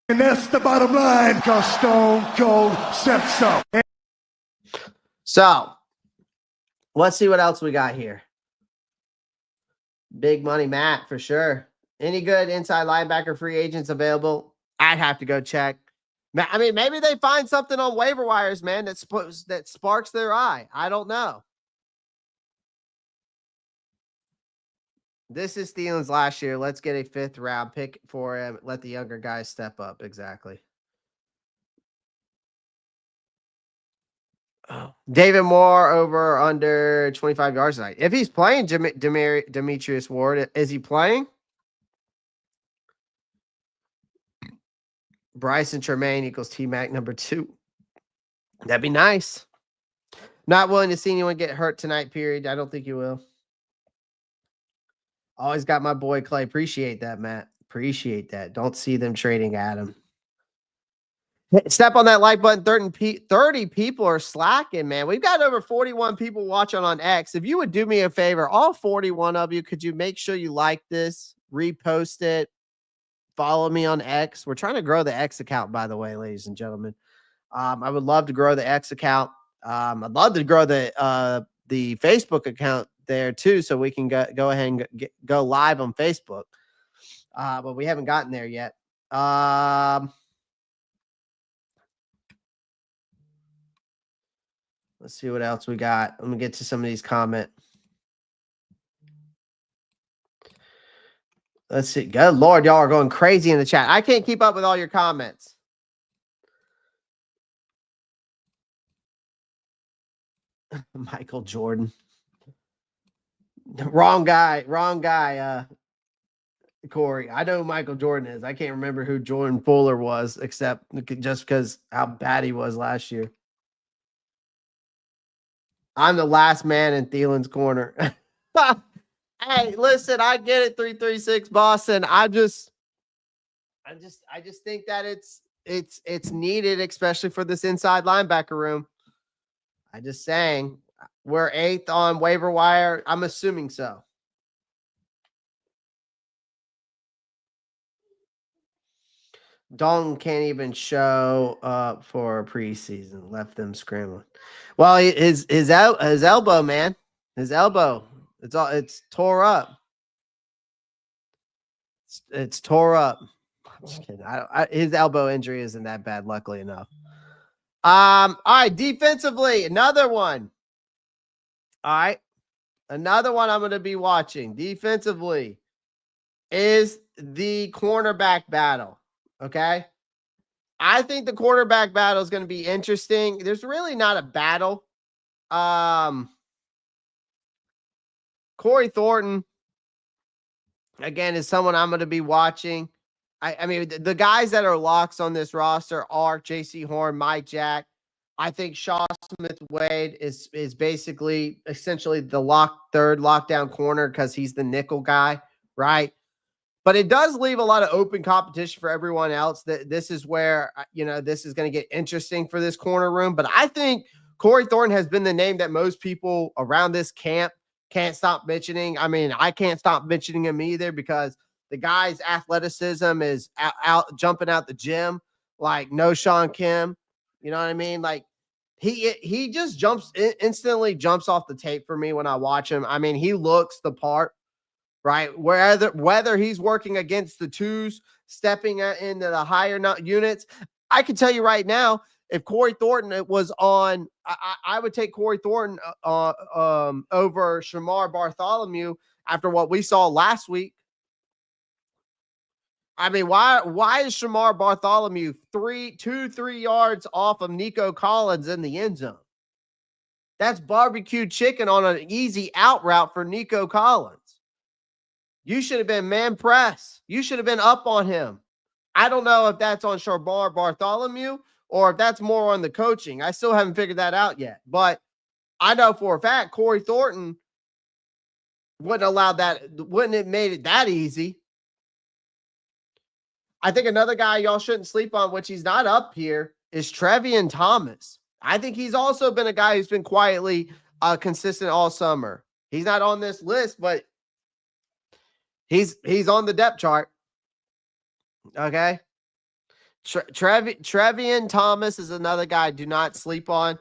And that's the bottom line, because Stone Cold said so. So, let's see what else we got here. Big money Matt, for sure. Any good inside linebacker free agents available? I'd have to go check. I mean, maybe they find something on waiver wires, man, that sparks their eye. I don't know. This is Thielen's last year. Let's get a 5th round pick for him. Let the younger guys step up. Exactly. Oh. David Moore over or under 25 yards tonight. If he's playing, Demetrius Ward, is he playing? Bryson Tremaine equals T-Mac number 2. That'd be nice. Not willing to see anyone get hurt tonight, period. I don't think you will. Always got my boy Clay. Appreciate that, Matt. Appreciate that. Don't see them trading Adam. Step on that like button. 30 people are slacking, man. We've got over 41 people watching on X. If you would do me a favor, all 41 of you, could you make sure you like this, repost it, follow me on X? We're trying to grow the X account, by the way, ladies and gentlemen. I would love to grow the X account. I'd love to grow the Facebook account there too, so we can go ahead and go live on Facebook. But we haven't gotten there yet. Let's see what else we got. Let me get to some of these comments. Let's see. Good Lord, y'all are going crazy in the chat. I can't keep up with all your comments. Michael Jordan. Wrong guy. Corey. I know who Michael Jordan is. I can't remember who Jordan Fuller was, except just because how bad he was last year. I'm the last man in Thielen's corner. Hey, listen, I get it, 336 Boston. I just think that it's needed, especially for this inside linebacker room. I just saying, we're 8th on waiver wire. I'm assuming so. Dalton can't even show up for preseason. Left them scrambling. Well, his elbow, man. His elbow. It's tore up. It's tore up. I'm just kidding. His elbow injury isn't that bad, luckily enough. All right, defensively, another one. All right. Another one I'm going to be watching defensively is the cornerback battle. Okay. I think the quarterback battle is going to be interesting. There's really not a battle. Corey Thornton, again, is someone I'm going to be watching. I mean, the guys that are locks on this roster are J.C. Horn, Mike Jack. I think Shaw Smith-Wade is basically essentially the third lockdown corner because he's the nickel guy, right? But it does leave a lot of open competition for everyone else. This is where, this is going to get interesting for this corner room. But I think Corey Thornton has been the name that most people around this camp can't stop mentioning. I mean, I can't stop mentioning him either because the guy's athleticism is out jumping out the gym like no Sean Kim. You know what I mean? Like he just instantly jumps off the tape for me when I watch him. I mean, he looks the part. Right, whether he's working against the twos, stepping into the higher units, I can tell you right now, if Corey Thornton was on, I would take Corey Thornton over Shamar Bartholomew after what we saw last week. I mean, why is Shamar Bartholomew 3 yards off of Nico Collins in the end zone? That's barbecue chicken on an easy out route for Nico Collins. You should have been man press. You should have been up on him. I don't know if that's on Shamar Bartholomew or if that's more on the coaching. I still haven't figured that out yet. But I know for a fact Corey Thornton wouldn't have made it that easy. I think another guy y'all shouldn't sleep on, which he's not up here, is Tre'von Thomas. I think he's also been a guy who's been quietly consistent all summer. He's not on this list, but he's on the depth chart. Okay. Tre'von Thomas is another guy do not sleep on.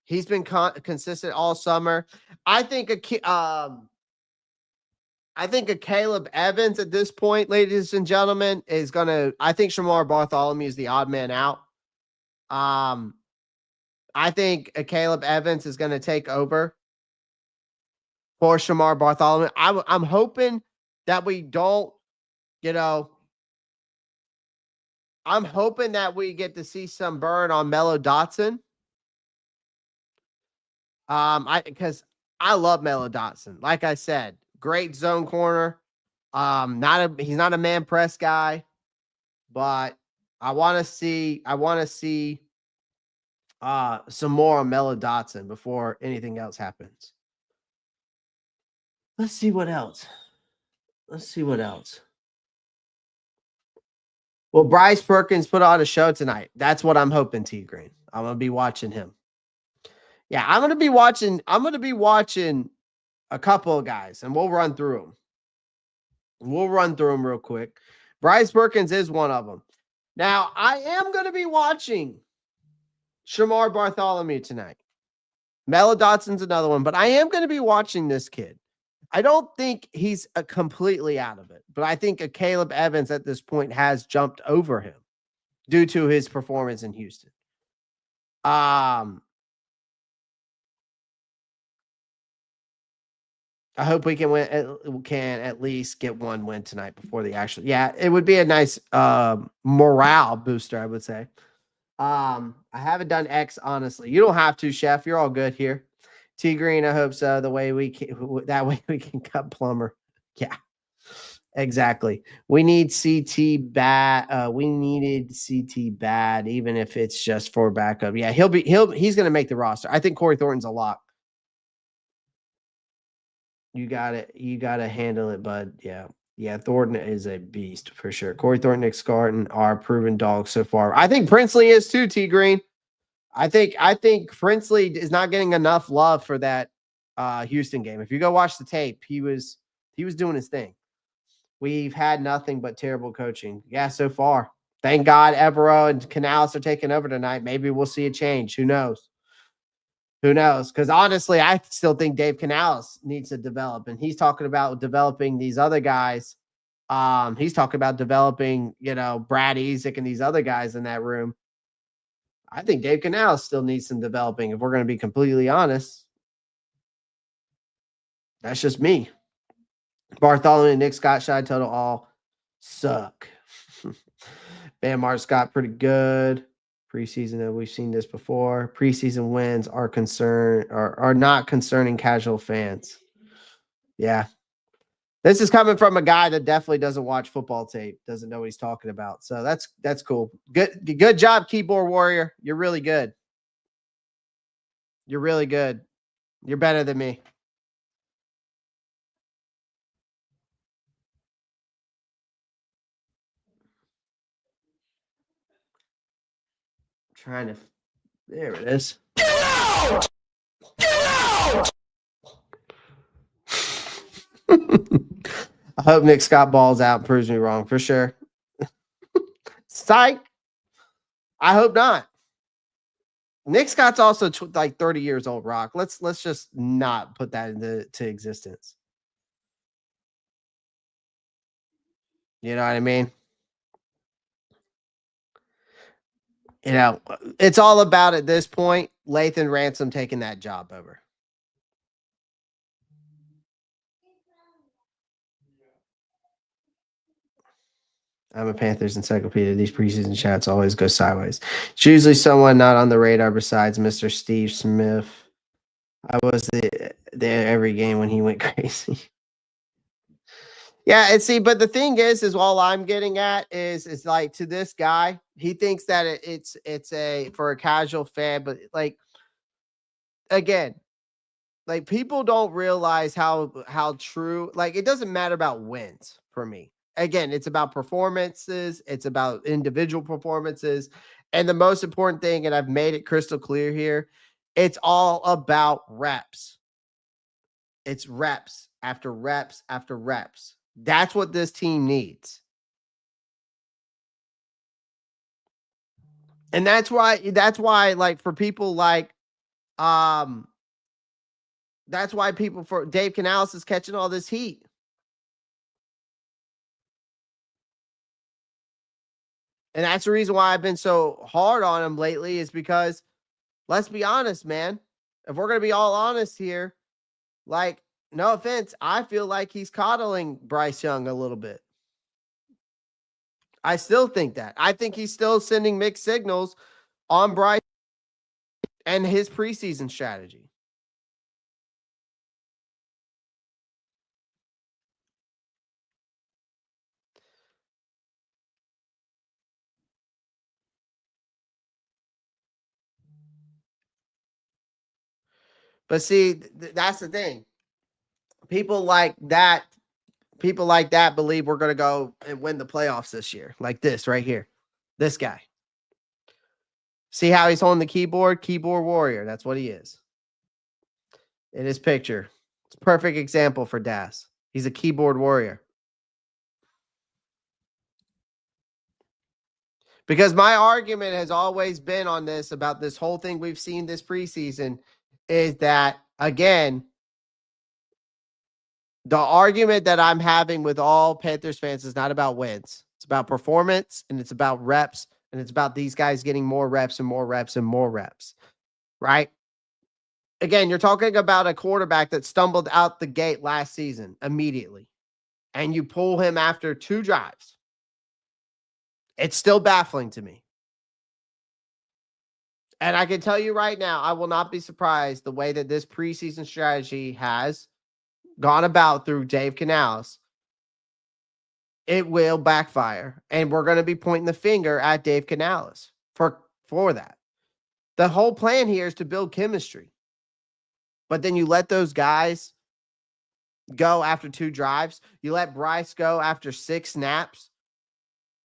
He's been consistent all summer. I think a Caleb Evans at this point, ladies and gentlemen, is going to, I think Shamar Bartholomew is the odd man out. I think a Caleb Evans is going to take over for Shamar Bartholomew. I'm hoping that we don't, I'm hoping that we get to see some burn on Mello Dotson. Because I love Mello Dotson. Like I said, great zone corner. He's not a man press guy, but I want to see some more on Mello Dotson before anything else happens. Let's see what else. Well, Bryce Perkins put on a show tonight. That's what I'm hoping, T Green. I'm gonna be watching him. Yeah, I'm gonna be watching a couple of guys, and we'll run through them. We'll run through them real quick. Bryce Perkins is one of them. Now, I am gonna be watching Shamar Bartholomew tonight. Melo Dotson's another one, but I am going to be watching this kid. I don't think he's completely out of it, but I think a Caleb Evans at this point has jumped over him due to his performance in Houston. I hope we can at least get one win tonight before the actual. Yeah, it would be a nice morale booster, I would say. I haven't done X honestly. You don't have to, Chef. You're all good here. T Green, I hope so. The way we can, that way we can cut Plummer. Yeah, exactly. We need CT bad. We needed CT bad, even if it's just for backup. Yeah, he's going to make the roster. I think Corey Thornton's a lock. You got to handle it, bud. Yeah. Thornton is a beast for sure. Corey Thornton, Nick Scarton are proven dogs so far. I think Princely is too. T Green. I think Princely is not getting enough love for that Houston game. If you go watch the tape, he was doing his thing. We've had nothing but terrible coaching. Yeah, so far. Thank God Evero and Canales are taking over tonight. Maybe we'll see a change. Who knows? Who knows? Because honestly, I still think Dave Canales needs to develop. And he's talking about developing these other guys. He's talking about developing, Brad Ezek and these other guys in that room. I think Dave Canales still needs some developing, if we're going to be completely honest. That's just me. Bartholomew and Nick Scott Shy total all suck. Bam Mart Scott pretty good. Preseason, we've seen this before. Preseason wins are not concerning casual fans. Yeah. This is coming from a guy that definitely doesn't watch football tape, doesn't know what he's talking about. So that's cool. Good job, keyboard warrior. You're really good. You're really good. You're better than me. Trying to. There it is. Get out! Get out! I hope Nick Scott balls out and proves me wrong for sure. Psych. I hope not. Nick Scott's also like 30 years old, Rock. Let's just not put that into existence. You know what I mean? It's all about, at this point, Lathan Ransom taking that job over. I'm a Panthers encyclopedia. These preseason chats always go sideways. It's usually someone not on the radar besides Mr. Steve Smith. I was there every game when he went crazy. Yeah, and see, but the thing is all I'm getting at is like, to this guy, he thinks that it's for a casual fan, but like, again, like, people don't realize how true, like, it doesn't matter about wins for me. Again, it's about performances, it's about individual performances, and the most important thing, and I've made it crystal clear here, it's all about reps. It's reps after reps after reps. That's what this team needs. And that's why, like, for people like, that's why people for Dave Canales is catching all this heat. And that's the reason why I've been so hard on him lately, is because, let's be honest, man. If we're going to be all honest here, like, no offense, I feel like he's coddling Bryce Young a little bit. I still think that. I think he's still sending mixed signals on Bryce and his preseason strategy. But see, that's the thing. People like that people like that believe we're going to go and win the playoffs this year. Like this right here. This guy. See how he's holding the keyboard? Keyboard warrior. That's what he is. In his picture. It's a perfect example for Das. He's a keyboard warrior. Because my argument has always been on this about this whole thing we've seen this preseason is that, again, the argument that I'm having with all Panthers fans is not about wins. It's about performance, and it's about reps, and it's about these guys getting more reps and more reps and more reps, right? Again, you're talking about a quarterback that stumbled out the gate last season immediately, and you pull him after 2 drives. It's still baffling to me. And I can tell you right now, I will not be surprised the way that this preseason strategy has gone about through Dave Canales. It will backfire. And we're going to be pointing the finger at Dave Canales for that. The whole plan here is to build chemistry. But then you let those guys go after 2 drives. You let Bryce go after 6 snaps.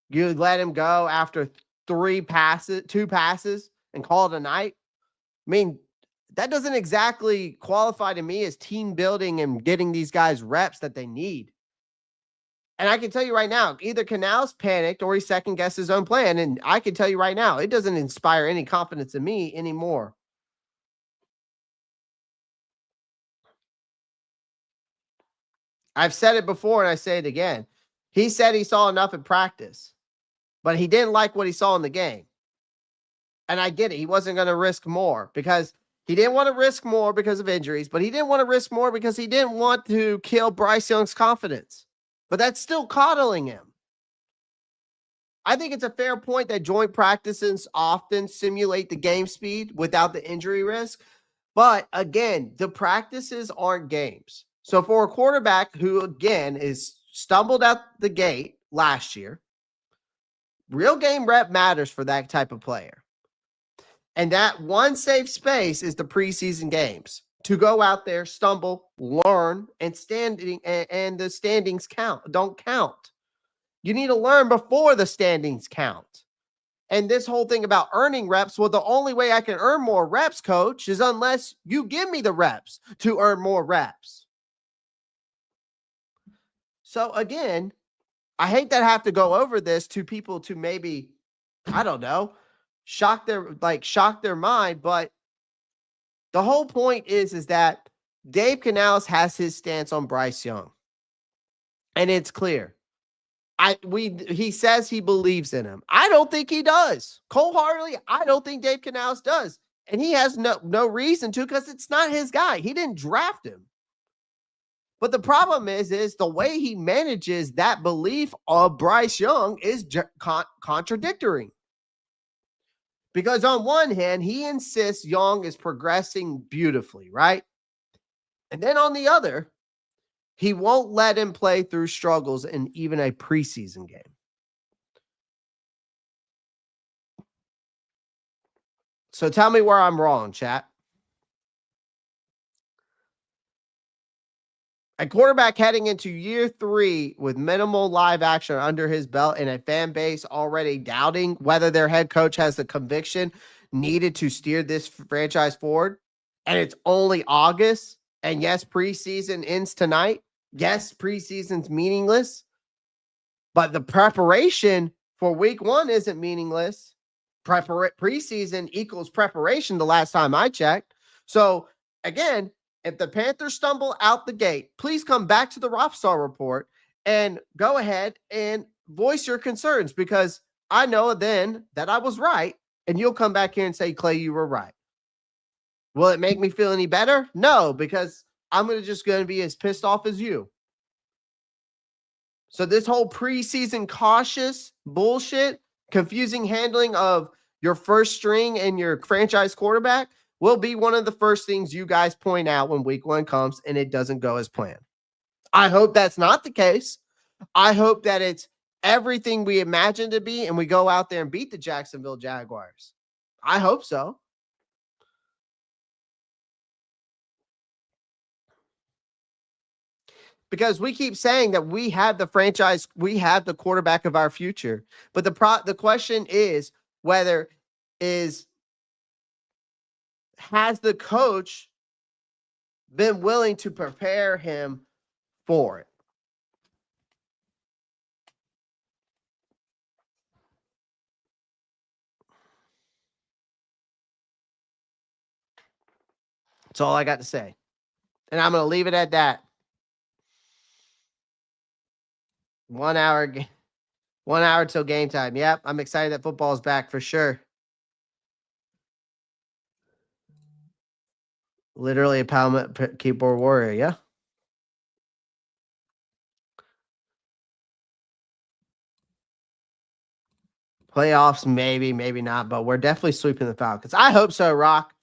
You let him go after 2 passes and call it a night. I mean, that doesn't exactly qualify to me as team building and getting these guys reps that they need. And I can tell you right now, either Canales panicked or he second-guessed his own plan. And I can tell you right now, it doesn't inspire any confidence in me anymore. I've said it before and I say it again. He said he saw enough in practice, but he didn't like what he saw in the game. And I get it. He wasn't going to risk more because he didn't want to risk more because of injuries, but he didn't want to risk more because he didn't want to kill Bryce Young's confidence. But that's still coddling him. I think it's a fair point that joint practices often simulate the game speed without the injury risk. But again, the practices aren't games. So for a quarterback who, again, is stumbled out the gate last year, real game rep matters for that type of player. And that one safe space is the preseason games to go out there, stumble, learn, and the standings don't count. You need to learn before the standings count. And this whole thing about earning reps, well, the only way I can earn more reps, coach, is unless you give me the reps to earn more reps. So again, I hate that I have to go over this to people to maybe, I don't know, shock their mind. But the whole point is that Dave Canales has his stance on Bryce Young. And it's clear. He says he believes in him. I don't think he does. Wholeheartedly, I don't think Dave Canales does. And he has no reason to because it's not his guy. He didn't draft him. But the problem is the way he manages that belief of Bryce Young is contradictory. Because on one hand, he insists Young is progressing beautifully, right? And then on the other, he won't let him play through struggles in even a preseason game. So tell me where I'm wrong, chat. A quarterback heading into year 3 with minimal live action under his belt and a fan base already doubting whether their head coach has the conviction needed to steer this franchise forward. And it's only August. And yes, preseason ends tonight. Yes, preseason's meaningless. But the preparation for week 1 isn't meaningless. Preseason equals preparation the last time I checked. So again, if the Panthers stumble out the gate, please come back to the Rockstar Report and go ahead and voice your concerns because I know then that I was right and you'll come back here and say, Clay, you were right. Will it make me feel any better? No, because I'm just going to be as pissed off as you. So this whole preseason cautious bullshit, confusing handling of your first string and your franchise quarterback will be one of the first things you guys point out when week 1 comes and it doesn't go as planned. I hope that's not the case. I hope that it's everything we imagined to be and we go out there and beat the Jacksonville Jaguars. I hope so. because we keep saying that we have the franchise, we have the quarterback of our future. But the question is whether has the coach been willing to prepare him for it? That's all I got to say. And I'm going to leave it at that. 1 hour, 1 hour till game time. Yep, I'm excited that football is back for sure. Literally a palmet keyboard warrior, yeah. Playoffs, maybe, maybe not, but we're definitely sweeping the Falcons. I hope so, Rock.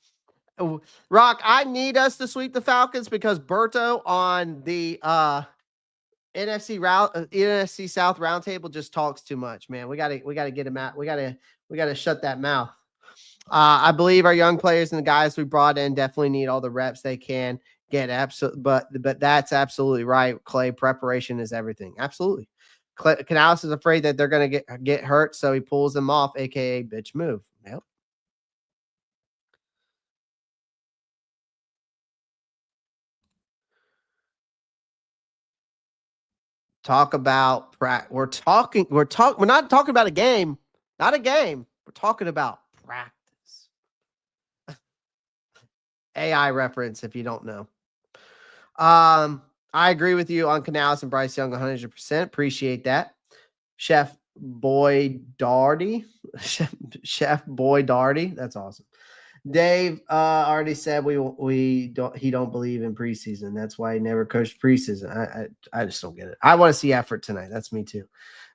Rock, I need us to sweep the Falcons because Berto on the NFC South roundtable just talks too much, man. We gotta get him out. We gotta shut that mouth. I believe our young players and the guys we brought in definitely need all the reps they can get. But that's absolutely right, Clay. Preparation is everything. Absolutely. Canales is afraid that they're gonna get hurt, so he pulls them off, aka bitch move. Yep. Talk about we're not talking about a game, not a game. We're talking about practice. AI reference if you don't know. I agree with you on Canales and Bryce Young 100%. Appreciate that. Chef Boy Darty. Chef Boy Darty. That's awesome. Dave already said he don't believe in preseason. That's why he never coached preseason. I just don't get it. I want to see effort tonight. That's me too.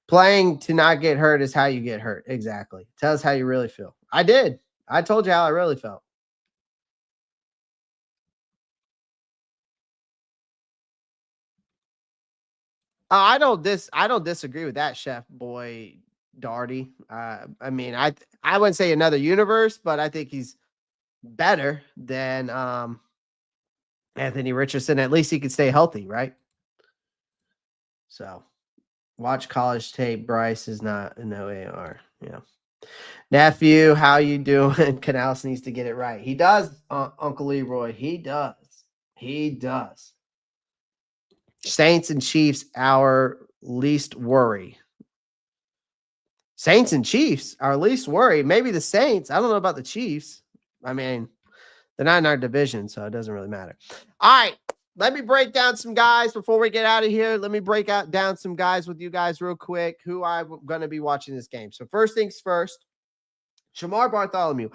Playing to not get hurt is how you get hurt. Exactly. Tell us how you really feel. I did. I told you how I really felt. I don't disagree with that, Chef Boy Darty. I mean, I wouldn't say another universe, but I think he's better than Anthony Richardson. At least he can stay healthy, right? So watch college tape. Bryce is not an OAR. Yeah. Nephew, how you doing? Canales needs to get it right. He does, Uncle Leroy. He does. He does. Saints and Chiefs, our least worry. Saints and Chiefs, our least worry. Maybe the Saints. I don't know about the Chiefs. I mean, they're not in our division, so it doesn't really matter. All right. Let me break down some guys before we get out of here. Let me break down some guys with you guys real quick who I'm going to be watching this game. So first things first, Shamar Bartholomew.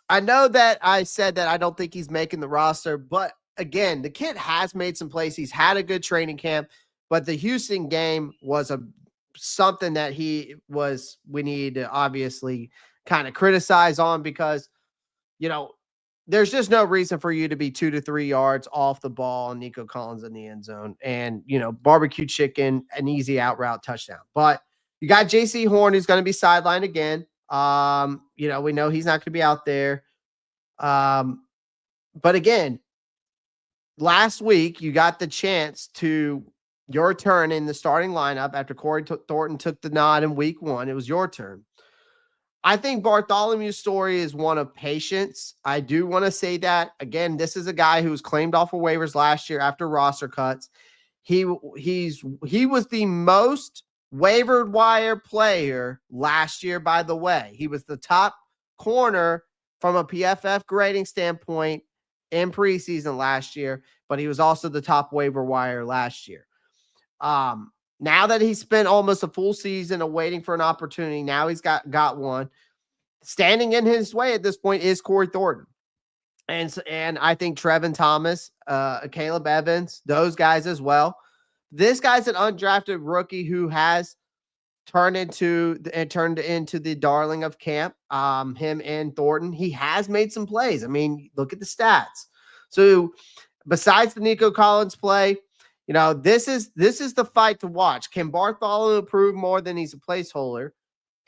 I know that I said that I don't think he's making the roster, but again, the kid has made some plays. He's had a good training camp, but the Houston game was something that we need to obviously kind of criticize on because, you know, there's just no reason for you to be 2 to 3 yards off the ball and Nico Collins in the end zone and, you know, barbecue chicken, an easy out route touchdown. But you got JC Horn, who's going to be sidelined again. You know, we know he's not going to be out there. But again, last week you got the chance to your turn in the starting lineup after Corey Thornton took the nod in week 1. It was your turn. I think Bartholomew's story is one of patience. I do want to say that. Again, this is a guy who was claimed off of waivers last year after roster cuts. He was the most waiver wire player last year, by the way. He was the top corner from a PFF grading standpoint in preseason last year, but he was also the top waiver wire last year. Now that he's spent almost a full season awaiting for an opportunity, now he's got one. Standing in his way at this point is Corey Thornton. And I think Tre'von Thomas, Caleb Evans, those guys as well. This guy's an undrafted rookie who has turned into the darling of camp. Him and Thornton. He has made some plays. I mean, look at the stats. So besides the Nico Collins play, you know, this is the fight to watch. Can Bartholomew prove more than he's a placeholder?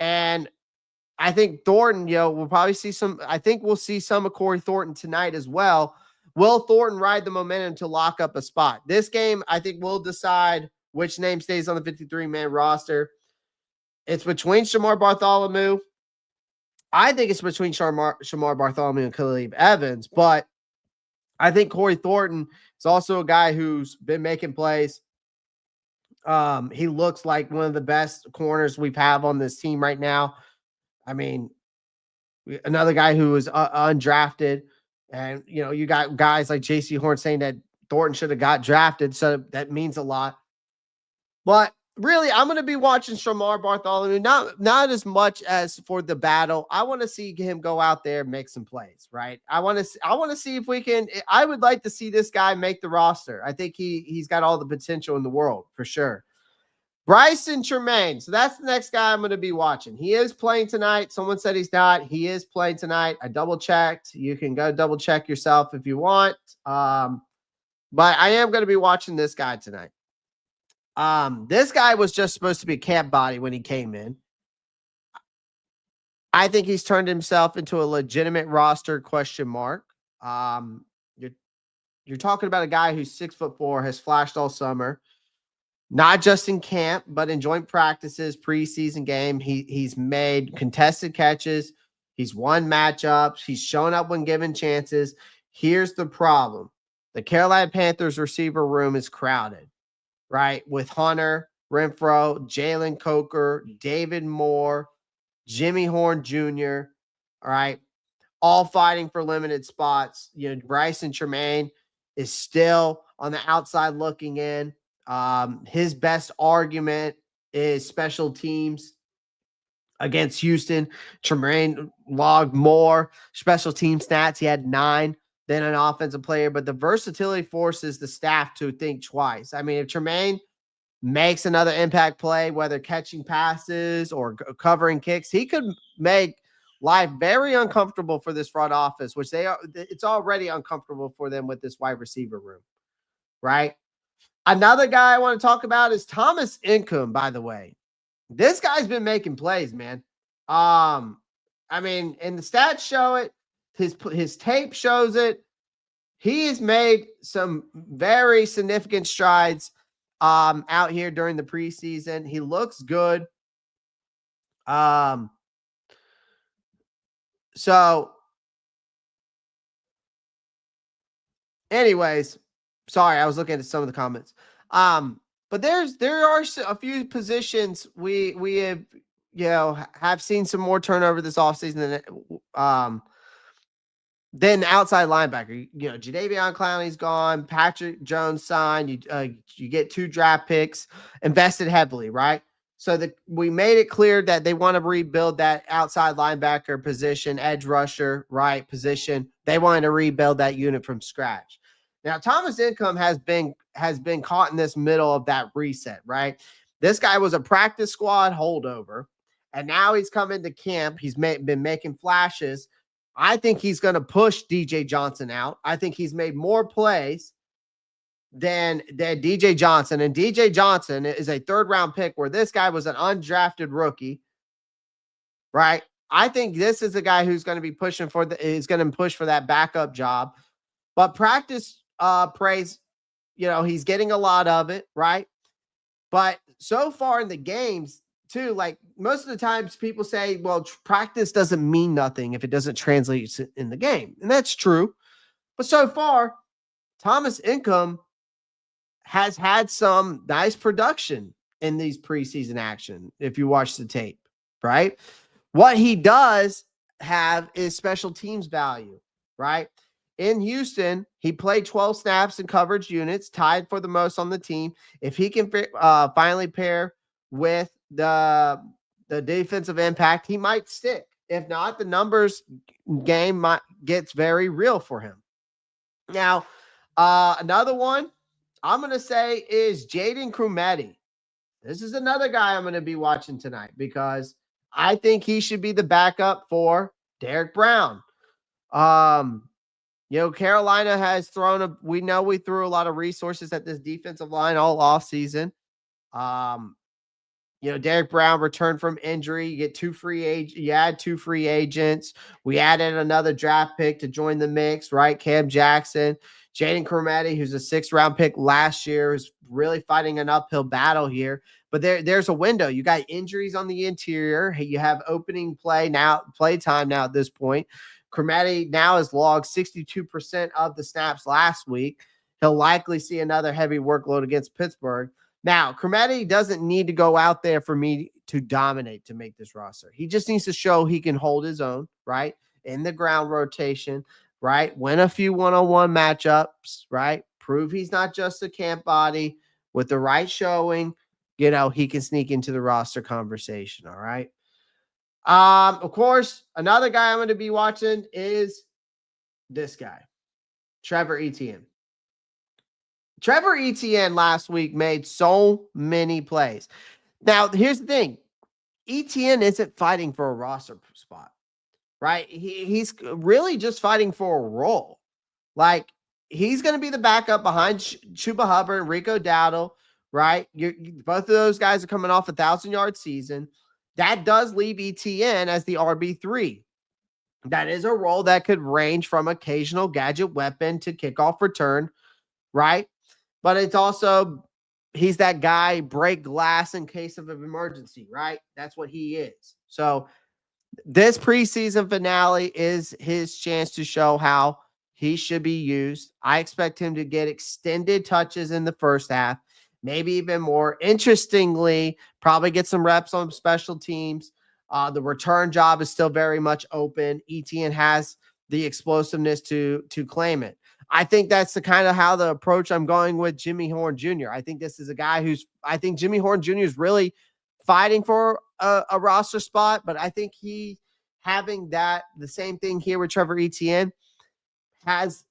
And I think Thornton, you know, we'll probably see some. I think we'll see some of Corey Thornton tonight as well. will Thornton ride the momentum to lock up a spot? This game, I think, will decide which name stays on the 53-man roster. It's between Shamar Bartholomew. I think it's between Shamar Bartholomew and Khalib Evans, but I think Corey Thornton is also a guy who's been making plays. He looks like one of the best corners we have on this team right now. I mean, another guy who is undrafted, and you got guys like J.C. Horn saying that Thornton should have got drafted, so that means a lot. But really, I'm going to be watching Shamar Bartholomew, not as much as for the battle. I want to see him go out there and make some plays, right? I want to see if we can. I would like to see this guy make the roster. I think he's got all the potential in the world for sure. Bryson Tremaine. So that's the next guy I'm going to be watching. He is playing tonight. Someone said he's not. He is playing tonight. I double checked. You can go double check yourself if you want. But I am going to be watching this guy tonight. This guy was just supposed to be a camp body when he came in. I think he's turned himself into a legitimate roster question mark. You're talking about a guy who's 6'4", has flashed all summer, not just in camp, but in joint practices, preseason game. He's made contested catches. He's won matchups. He's shown up when given chances. Here's the problem. The Carolina Panthers receiver room is crowded, right? With Hunter Renfrow, Jalen Coker, David Moore, Jimmy Horn Jr., all right, all fighting for limited spots. Bryson Tremaine is still on the outside looking in. His best argument is special teams against Houston. Tremaine logged more special team stats. He had 9 than an offensive player, but the versatility forces the staff to think twice. I mean, if Tremaine makes another impact play, whether catching passes or covering kicks, he could make life very uncomfortable for this front office, which it's already uncomfortable for them with this wide receiver room, right? Another guy I want to talk about is Thomas Incoom, by the way. This guy's been making plays, man. I mean, and the stats show it. His tape shows it. He has made some very significant strides out here during the preseason. He looks good. So anyways, sorry, I was looking at some of the comments. But there are a few positions we have seen some more turnover this offseason than outside linebacker. Jadeveon Clowney's gone. Patrick Jones signed. You get 2 draft picks, invested heavily, right? So we made it clear that they want to rebuild that outside linebacker position, edge rusher, right position. They wanted to rebuild that unit from scratch. Now, Thomas Incoom has been caught in this middle of that reset, right? This guy was a practice squad holdover, and now he's come into camp. He's been making flashes. I think he's going to push DJ Johnson out. I think he's made more plays than DJ Johnson. And DJ Johnson is a 3rd-round pick, where this guy was an undrafted rookie, right? I think this is a guy who's going to be push for that backup job. But practice praise, he's getting a lot of it, right? But so far in the games, too, like most of the times people say, well, practice doesn't mean nothing if it doesn't translate in the game. And that's true. But so far, Thomas Incoom has had some nice production in these preseason action, if you watch the tape, right? What he does have is special teams value, right? In Houston, he played 12 snaps in coverage units, tied for the most on the team. If he can finally pair with the defensive impact, he might stick. If not, the numbers game gets very real for him. Now, another one I'm going to say is Jaden Crometti. This is another guy I'm going to be watching tonight because I think he should be the backup for Derek Brown. Carolina has we threw a lot of resources at this defensive line all offseason. Derek Brown returned from injury. You add 2 free agents. We added another draft pick to join the mix, right? Cam Jackson, Jaden Cromartie, who's a 6th-round pick last year, is really fighting an uphill battle here. But there's a window. You got injuries on the interior. You have opening play time now at this point. Cromartie now has logged 62% of the snaps last week. He'll likely see another heavy workload against Pittsburgh. Now, Cromartie doesn't need to go out there for me to dominate to make this roster. He just needs to show he can hold his own, right? In the ground rotation, right? Win a few one-on-one matchups, right? Prove he's not just a camp body. With the right showing, he can sneak into the roster conversation, all right? Of course, another guy I'm going to be watching is this guy, Trevor Etienne. Trevor Etienne last week made so many plays. Now, here's the thing. Etienne isn't fighting for a roster spot, right? He's really just fighting for a role. Like, he's going to be the backup behind Chuba Hubbard and Rico Dowdle, right? Both of those guys are coming off a 1,000-yard season. That does leave Etienne as the RB3. That is a role that could range from occasional gadget weapon to kickoff return, right? But it's also, he's that guy, break glass in case of an emergency, right? That's what he is. So this preseason finale is his chance to show how he should be used. I expect him to get extended touches in the first half, maybe even more. Interestingly, probably get some reps on special teams. The return job is still very much open. Etienne has the explosiveness to claim it. I think that's the kind of how the approach I'm going with Jimmy Horn Jr. I think this is a guy I think Jimmy Horn Jr. is really fighting for a roster spot, but I think he having the same thing here with Trevor Etienne has,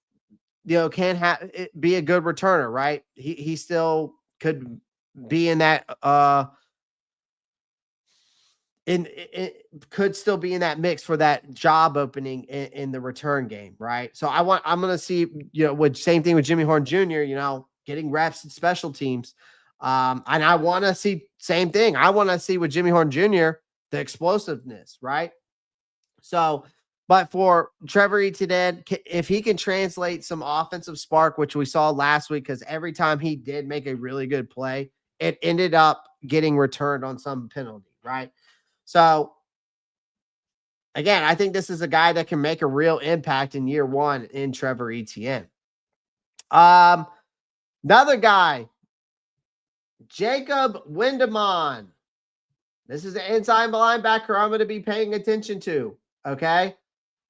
can be a good returner, right? He still could be in that, could still be in that mix for that job opening in the return game, right? So I'm going to see, same thing with Jimmy Horn Jr., getting reps in special teams. And I want to see same thing. I want to see with Jimmy Horn Jr., the explosiveness, right? So, but for Trevor Etienne, if he can translate some offensive spark, which we saw last week, because every time he did make a really good play, it ended up getting returned on some penalty, right? So, again, I think this is a guy that can make a real impact in year one in Trevor Etienne. Another guy, Jacob Windeman. This is an inside linebacker I'm going to be paying attention to, okay?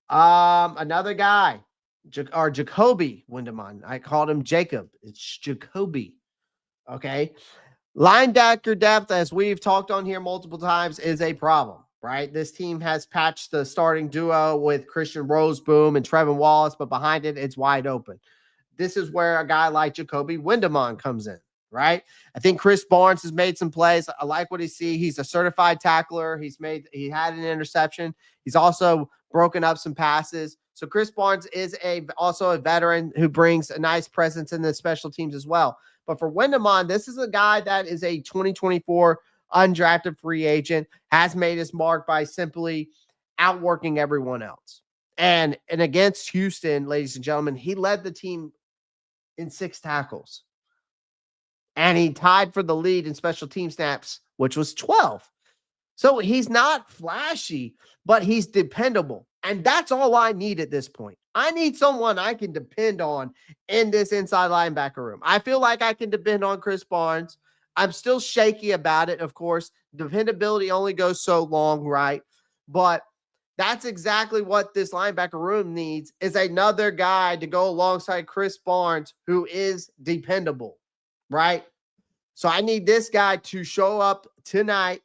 Another guy, Jacoby Windeman. I called him Jacob. It's Jacoby, okay? Linebacker depth, as we've talked on here multiple times, is a problem, right? This team has patched the starting duo with Christian Roseboom and Trevin Wallace, but behind it, it's wide open. This is where a guy like Jacoby Windeman comes in, right? I think Chris Barnes has made some plays. I like what he sees. He's a certified tackler. He had an interception. He's also broken up some passes. So Chris Barnes is also a veteran who brings a nice presence in the special teams as well. But for Windeman, this is a guy that is a 2024 undrafted free agent, has made his mark by simply outworking everyone else. And against Houston, ladies and gentlemen, he led the team in 6 tackles. And he tied for the lead in special team snaps, which was 12. So he's not flashy, but he's dependable. And that's all I need at this point. I need someone I can depend on in this inside linebacker room. I feel like I can depend on Chris Barnes. I'm still shaky about it, of course. Dependability only goes so long, right? But that's exactly what this linebacker room needs, is another guy to go alongside Chris Barnes who is dependable, right? So I need this guy to show up tonight.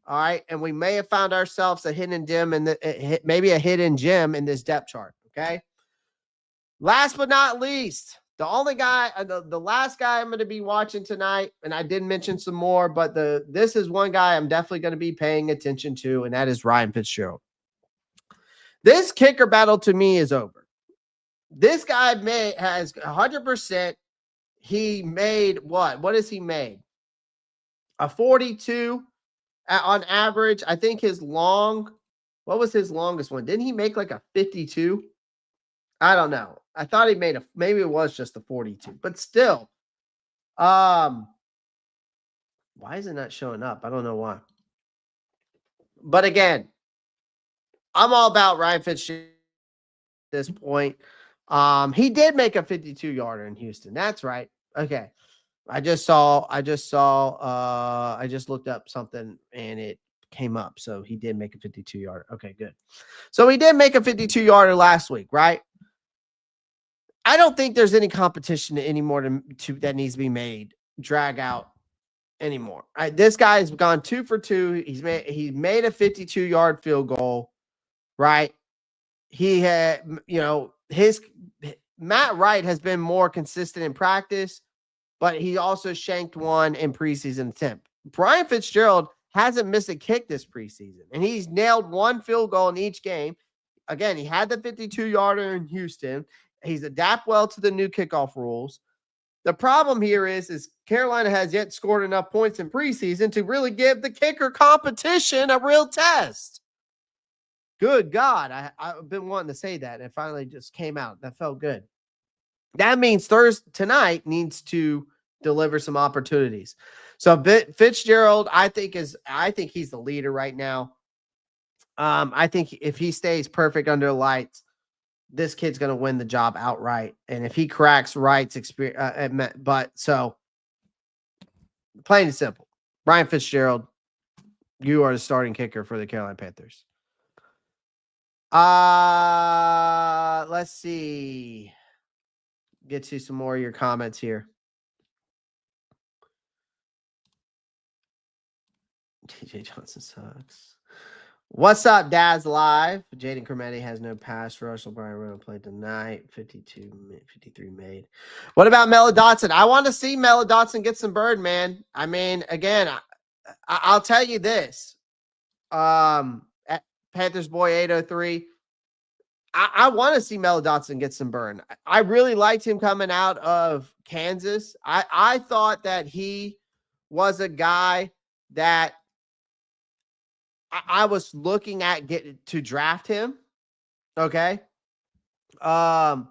All right. And we may have found ourselves a hidden gem maybe a hidden gem in this depth chart. Okay. Last but not least, the only guy, the last guy I'm going to be watching tonight, and I did mention some more, but this is one guy I'm definitely going to be paying attention to, and that is Ryan Fitzgerald. This kicker battle to me is over. This guy has 100%. He made what? What has he made? A 42. on average. I think what was his longest one? Didn't he make like a 52? I don't know. I thought he made maybe it was just a 42, but still. Why is it not showing up? I don't know why. But again, I'm all about Ryan Fitzgerald at this point. He did make a 52-yarder in Houston. That's right. Okay. I just looked up something and it came up. So he did make a 52-yarder. Okay, good. So he did make a 52-yarder last week, right? I don't think there's any competition anymore that needs to be made, drag out anymore. This guy's gone 2 for 2. He made a 52-yard field goal, right? He had, Matt Wright has been more consistent in practice, but he also shanked one in preseason attempt. Brian Fitzgerald hasn't missed a kick this preseason, and he's nailed one field goal in each game. Again, he had the 52-yarder in Houston. He's adapted well to the new kickoff rules. The problem here is Carolina has yet scored enough points in preseason to really give the kicker competition a real test. Good God. I've been wanting to say that, and it finally just came out. That felt good. That means tonight needs to deliver some opportunities. So Fitzgerald, I think he's the leader right now. I think if he stays perfect under the lights, this kid's going to win the job outright. And if he cracks Wright's experience, so plain and simple, Brian Fitzgerald, you are the starting kicker for the Carolina Panthers. Let's see. Get to some more of your comments here. TJ Johnson sucks. What's up, Dad's Live? Jaden Crometti has no pass rush. LeBron Rowe played tonight. 53 made. What about Melo Dotson? I want to see Melo Dotson get some burn, man. I mean, again, I'll tell you this. At Panthers Boy 803, I want to see Melo Dotson get some burn. I really liked him coming out of Kansas. I thought that he was a guy that I was looking at to draft him. Okay. I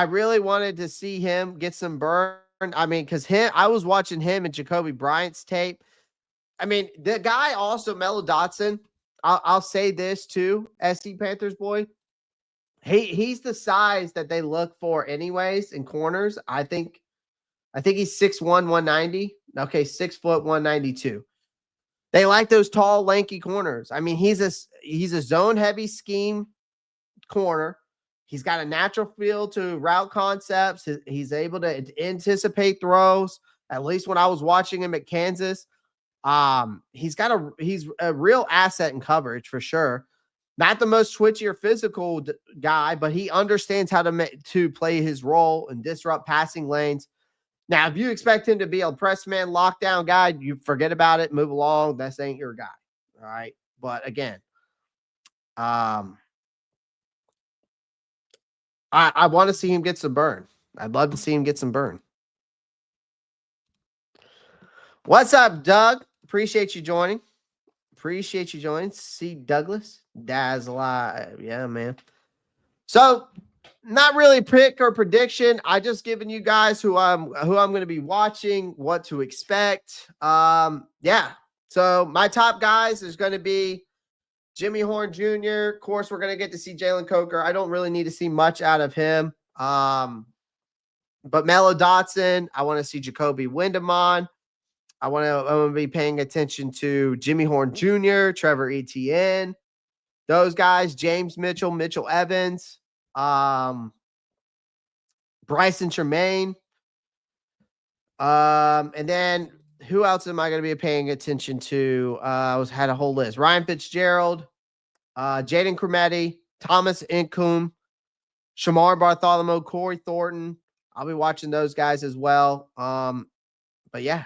really wanted to see him get some burn. I mean, because I was watching him and Jacoby Bryant's tape. I mean, the guy also, Melo Dotson, I'll say this too, SC Panthers boy. He's the size that they look for anyways in corners. I think he's 6'1", 190. Okay, 6 foot 192. They like those tall, lanky corners. I mean, he's a zone heavy scheme corner. He's got a natural feel to route concepts. He's able to anticipate throws. At least when I was watching him at Kansas, he's a real asset in coverage for sure. Not the most twitchy or physical guy, but he understands how to play his role and disrupt passing lanes. Now, if you expect him to be a press man lockdown guy, you forget about it, move along. This ain't your guy. All right. But again, I want to see him get some burn. I'd love to see him get some burn. What's up, Doug? Appreciate you joining. See Douglas. Daz Live. Yeah, man. So, not really pick or prediction. I just given you guys who I'm going to be watching, what to expect. Yeah. So my top guys is going to be Jimmy Horn Jr. Of course, we're going to get to see Jalen Coker. I don't really need to see much out of him. But Melo Dotson, I want to see Jacoby Windemon. I'm going to be paying attention to Jimmy Horn Jr., Trevor Etienne, those guys, James Mitchell, Mitchell Evans, Bryson Tremaine. And then who else am I going to be paying attention to? Had a whole list. Ryan Fitzgerald, Jaden Crometti, Thomas Incoom, Shamar Bartholomew, Corey Thornton. I'll be watching those guys as well. But yeah,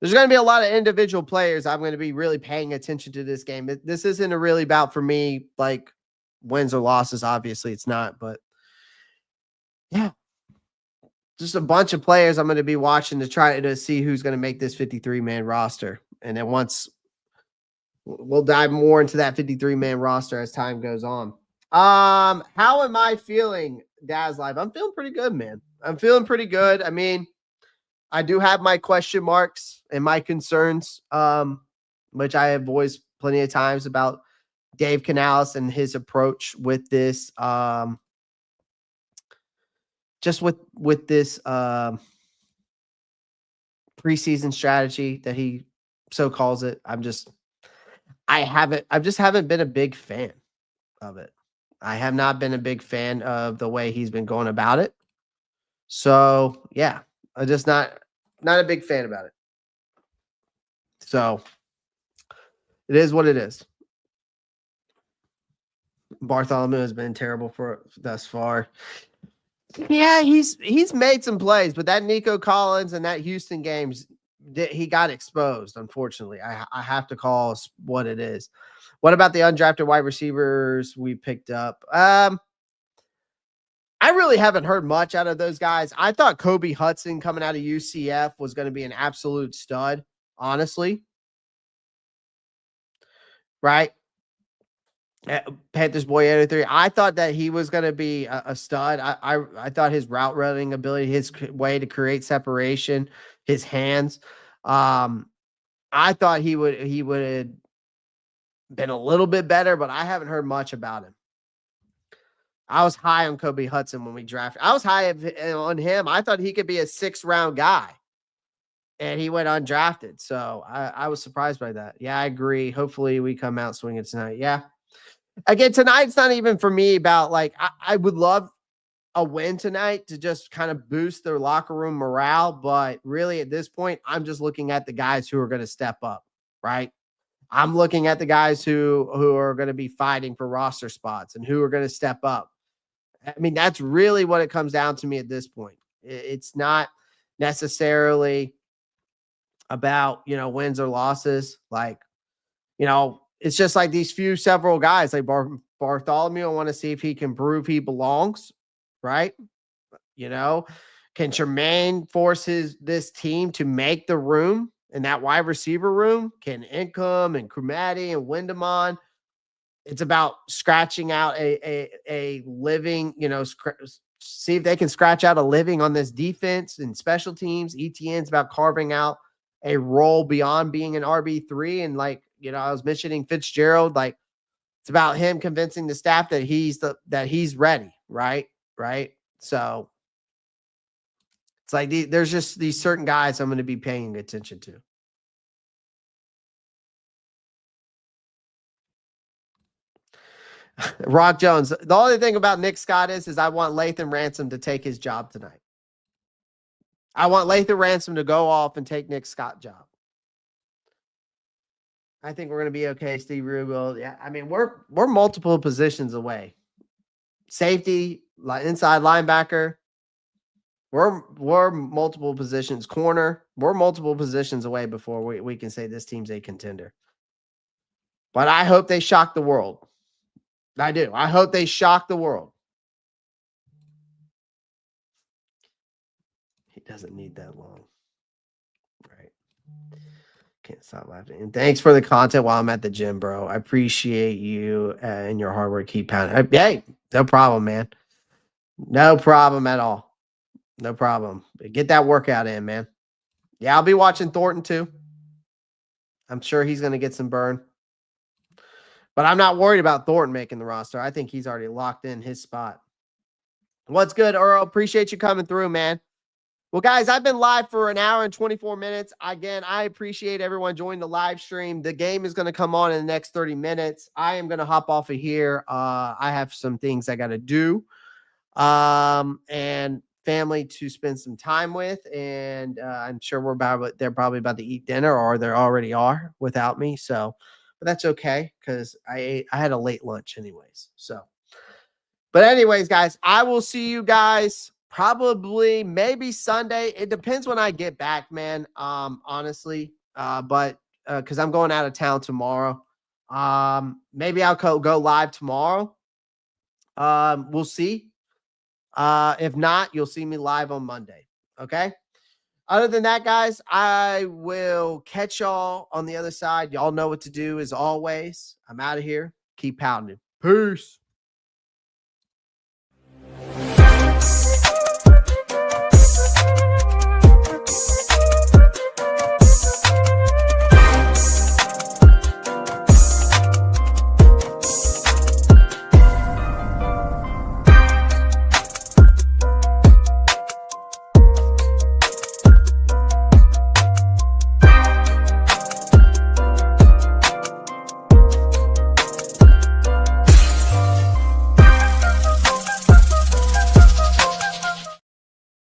there's going to be a lot of individual players. I'm going to be really paying attention to this game. This isn't really about, for me, like wins or losses. Obviously, it's not. But yeah, just a bunch of players I'm going to be watching to try to see who's going to make this 53-man roster. And then once we'll dive more into that 53-man roster as time goes on. How am I feeling, Daz Live? I'm feeling pretty good, man. I'm feeling pretty good. I mean, I do have my question marks and my concerns, which I have voiced plenty of times about Dave Canales and his approach with this, just with this preseason strategy that he so calls it. I just haven't been a big fan of it. I have not been a big fan of the way he's been going about it. So yeah, I'm just not a big fan about it. So it is what it is. Bartholomew has been terrible for thus far. Yeah, he's made some plays, but that Nico Collins and that Houston games, he got exposed. Unfortunately, I have to call what it is. What about the undrafted wide receivers we picked up? I really haven't heard much out of those guys. I thought Kobe Hudson coming out of UCF was going to be an absolute stud, honestly. Right? Panthers boy 83. I thought that he was going to be a stud. I thought his route running ability, his way to create separation, his hands. I thought he would have been a little bit better, but I haven't heard much about him. I was high on Kobe Hudson when we drafted. I was high on him. I thought he could be a 6th-round guy, and he went undrafted. So I was surprised by that. Yeah, I agree. Hopefully we come out swinging tonight. Yeah. Again, tonight's not even for me about like, I would love a win tonight to just kind of boost their locker room morale. But really at this point, I'm just looking at the guys who are going to step up, right? I'm looking at the guys who are going to be fighting for roster spots and who are going to step up. I mean, that's really what it comes down to me at this point. It's not necessarily about, wins or losses. Like, it's just like these several guys like Bartholomew. I want to see if he can prove he belongs, right? Can Tremaine force this team to make the room in that wide receiver room? Can Income and Krumati and Windemon? It's about scratching out a living, see if they can scratch out a living on this defense and special teams. ETN's about carving out a role beyond being an RB3. And like, I was mentioning Fitzgerald, like it's about him convincing the staff that he's ready. Right. So it's like there's just these certain guys I'm going to be paying attention to. Rock Jones. The only thing about Nick Scott is I want Lathan Ransom to take his job tonight. I want Lathan Ransom to go off and take Nick Scott's job. I think we're going to be okay, Steve Rubel. Yeah, I mean, we're multiple positions away. Safety, inside linebacker. We're multiple positions. Corner. We're multiple positions away before we can say this team's a contender. But I hope they shock the world. I do. I hope they shock the world. He doesn't need that long. Right. Can't stop laughing. And thanks for the content while I'm at the gym, bro. I appreciate you and your hard work. Keep pounding. Hey, no problem, man. No problem at all. No problem. Get that workout in, man. Yeah, I'll be watching Thornton too. I'm sure he's going to get some burn. But I'm not worried about Thornton making the roster. I think he's already locked in his spot. What's good, Earl? Appreciate you coming through, man. Well, guys, I've been live for an hour and 24 minutes. Again, I appreciate everyone joining the live stream. The game is going to come on in the next 30 minutes. I am going to hop off of here. I have some things I got to do and family to spend some time with. And I'm sure they're probably about to eat dinner or they already are without me. So, but that's okay because I had a late lunch anyways. So, but anyways, guys, I will see you guys probably maybe Sunday. It depends when I get back, man. Honestly, but because I'm going out of town tomorrow. Maybe I'll go live tomorrow. We'll see. If not, you'll see me live on Monday. Okay. Other than that, guys, I will catch y'all on the other side. Y'all know what to do as always. I'm out of here. Keep pounding. Peace.